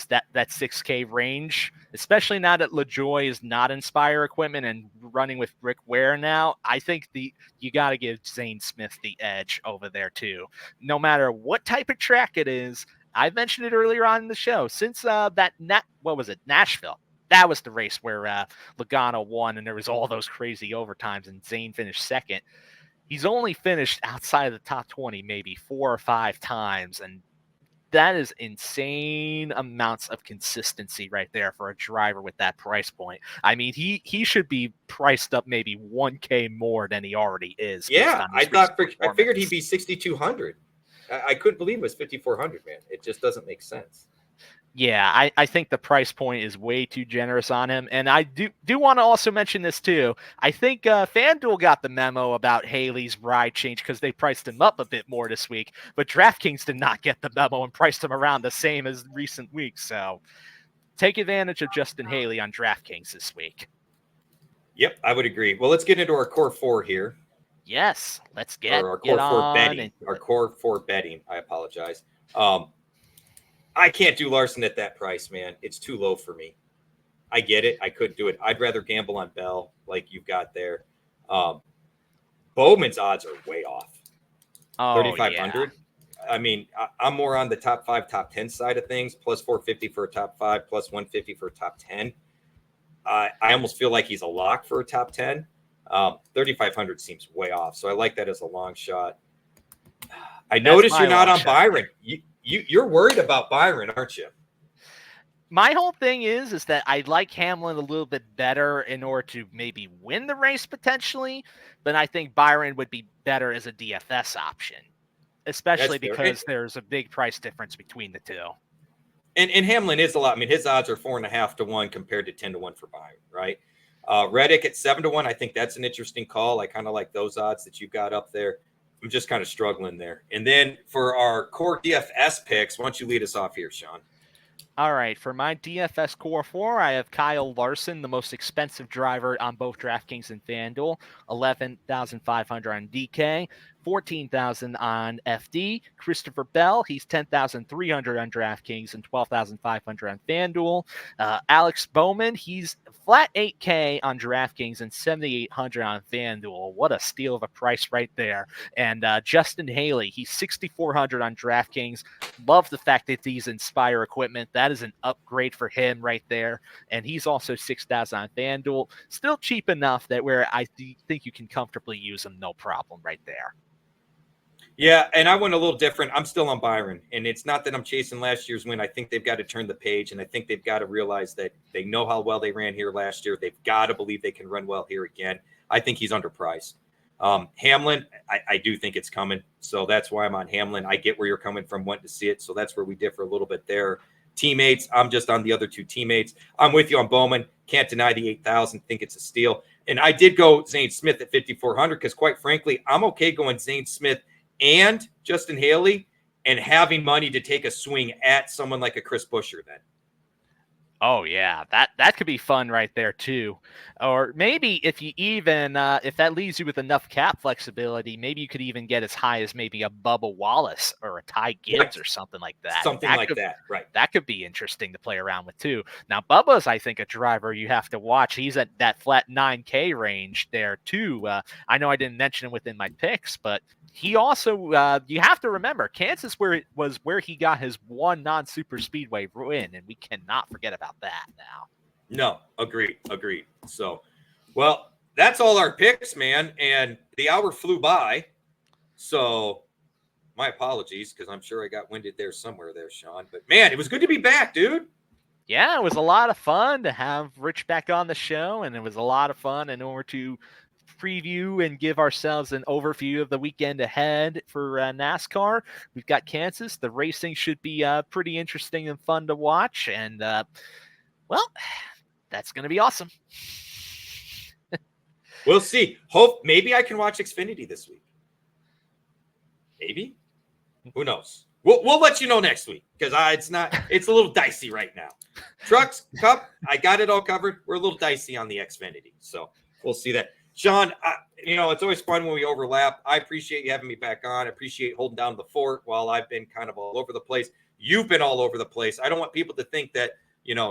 that 6K range, especially now that LaJoie is not Inspire equipment and running with Rick Ware now, I think you got to give Zane Smith the edge over there too. No matter what type of track it is, I mentioned it earlier on in the show. Since Nashville? That was the race where Logano won and there was all those crazy overtimes and Zane finished second. He's only finished outside of the top 20 maybe 4 or 5 times, and that is insane amounts of consistency right there for a driver with that price point. I mean, he should be priced up maybe 1K more than he already is. Yeah, I figured he'd be 6,200. I couldn't believe it was 5,400, man. It just doesn't make sense. Yeah, I think the price point is way too generous on him. And I do want to also mention this too. I think FanDuel got the memo about Haley's ride change because they priced him up a bit more this week. But DraftKings did not get the memo and priced him around the same as recent weeks. So take advantage of Justin Haley on DraftKings this week. Yep, I would agree. Well, let's get into our core four here. Yes, let's get our core four betting. Our core four betting. I apologize. I can't do Larson at that price, man. It's too low for me. I get it. I couldn't do it. I'd rather gamble on Bell like you've got there. Bowman's odds are way off. 3,500. Yeah. I mean, I'm more on the top 5, top 10 side of things. Plus 450 for a top 5, plus 150 for a top 10. I almost feel like he's a lock for a top 10. 3,500 seems way off. So I like that as a long shot. I noticed you're not on Byron. You're worried about Byron, aren't you? My whole thing is that I like Hamlin a little bit better in order to maybe win the race potentially, but I think Byron would be better as a DFS option, especially because there's a big price difference between the two. And Hamlin is a lot. I mean, his odds are 4.5 to 1 compared to 10 to 1 for Byron, right? Reddick at 7 to 1. I think that's an interesting call. I kind of like those odds that you've got up there. I'm just kind of struggling there. And then for our core DFS picks, why don't you lead us off here, Sean? All right. For my DFS core 4, I have Kyle Larson, the most expensive driver on both DraftKings and FanDuel, 11,500 on DK, 14,000 on FD. Christopher Bell, he's 10,300 on DraftKings and 12,500 on FanDuel. Alex Bowman, he's flat 8K on DraftKings and 7,800 on FanDuel. What a steal of a price right there. And Justin Haley, he's 6,400 on DraftKings. Love the fact that he's Inspire equipment. That is an upgrade for him right there. And he's also 6,000 on FanDuel. Still cheap enough that where I think you can comfortably use him, no problem right there. Yeah, and I went a little different. I'm still on Byron, and it's not that I'm chasing last year's win. I think they've got to turn the page, and I think they've got to realize that they know how well they ran here last year. They've got to believe they can run well here again. I think he's underpriced. Hamlin, I do think it's coming, so that's why I'm on Hamlin. I get where you're coming from, wanting to see it, so that's where we differ a little bit there. Teammates, I'm just on the other two teammates. I'm with you on Bowman. Can't deny the 8,000. Think it's a steal. And I did go Zane Smith at 5,400 because, quite frankly, I'm okay going Zane Smith and Justin Haley and having money to take a swing at someone like a Chris Buescher then. Oh, yeah, that could be fun right there, too. Or maybe if you even, if that leaves you with enough cap flexibility, maybe you could even get as high as maybe a Bubba Wallace or a Ty Gibbs or something like that. Right. That could be interesting to play around with, too. Now, Bubba's, I think, a driver you have to watch. He's at that flat 9K range there, too. I know I didn't mention him within my picks, but he also, you have to remember, Kansas was where he got his one non-super speedway win, and we cannot forget about that now. No, agreed. So, well, that's all our picks, man, and the hour flew by. So, my apologies, because I'm sure I got winded there somewhere there, Sean. But, man, it was good to be back, dude. Yeah, it was a lot of fun to have Rich back on the show, and it was a lot of fun in order to preview and give ourselves an overview of the weekend ahead for NASCAR. We've got Kansas. The racing should be pretty interesting and fun to watch. And, well, that's going to be awesome. We'll see. Maybe I can watch Xfinity this week. Maybe. Who knows? We'll let you know next week because it's a little dicey right now. Trucks, Cup, I got it all covered. We're a little dicey on the Xfinity. So we'll see that. Sean, it's always fun when we overlap. I appreciate you having me back on. I appreciate holding down the fort while I've been kind of all over the place. You've been all over the place. I don't want people to think that,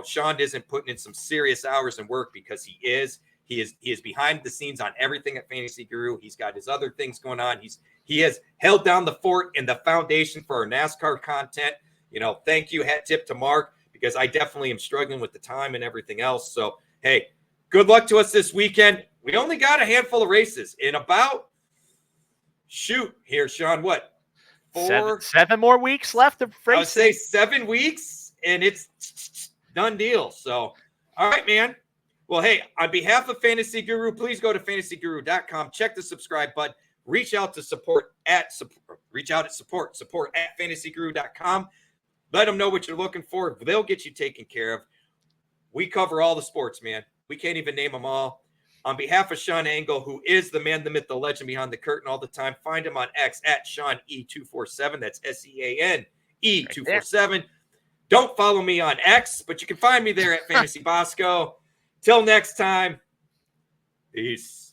Sean isn't putting in some serious hours and work because he is. He is behind the scenes on everything at Fantasy Guru. He's got his other things going on. He has held down the fort and the foundation for our NASCAR content. Thank you. Hat tip to Mark because I definitely am struggling with the time and everything else. So, hey, good luck to us this weekend. We only got a handful of races in about, here, Sean, what? Seven more weeks left of racing. I would say 7 weeks, and it's done deal. So, all right, man. Well, hey, on behalf of Fantasy Guru, please go to fantasyguru.com. Check the subscribe button. Reach out at support at fantasyguru.com. Let them know what you're looking for. They'll get you taken care of. We cover all the sports, man. We can't even name them all. On behalf of Sean Engel, who is the man, the myth, the legend behind the curtain all the time, find him on X at SeanE247. That's SeanE247. Don't follow me on X, but you can find me there at Fantasy Bosco. Till next time, peace.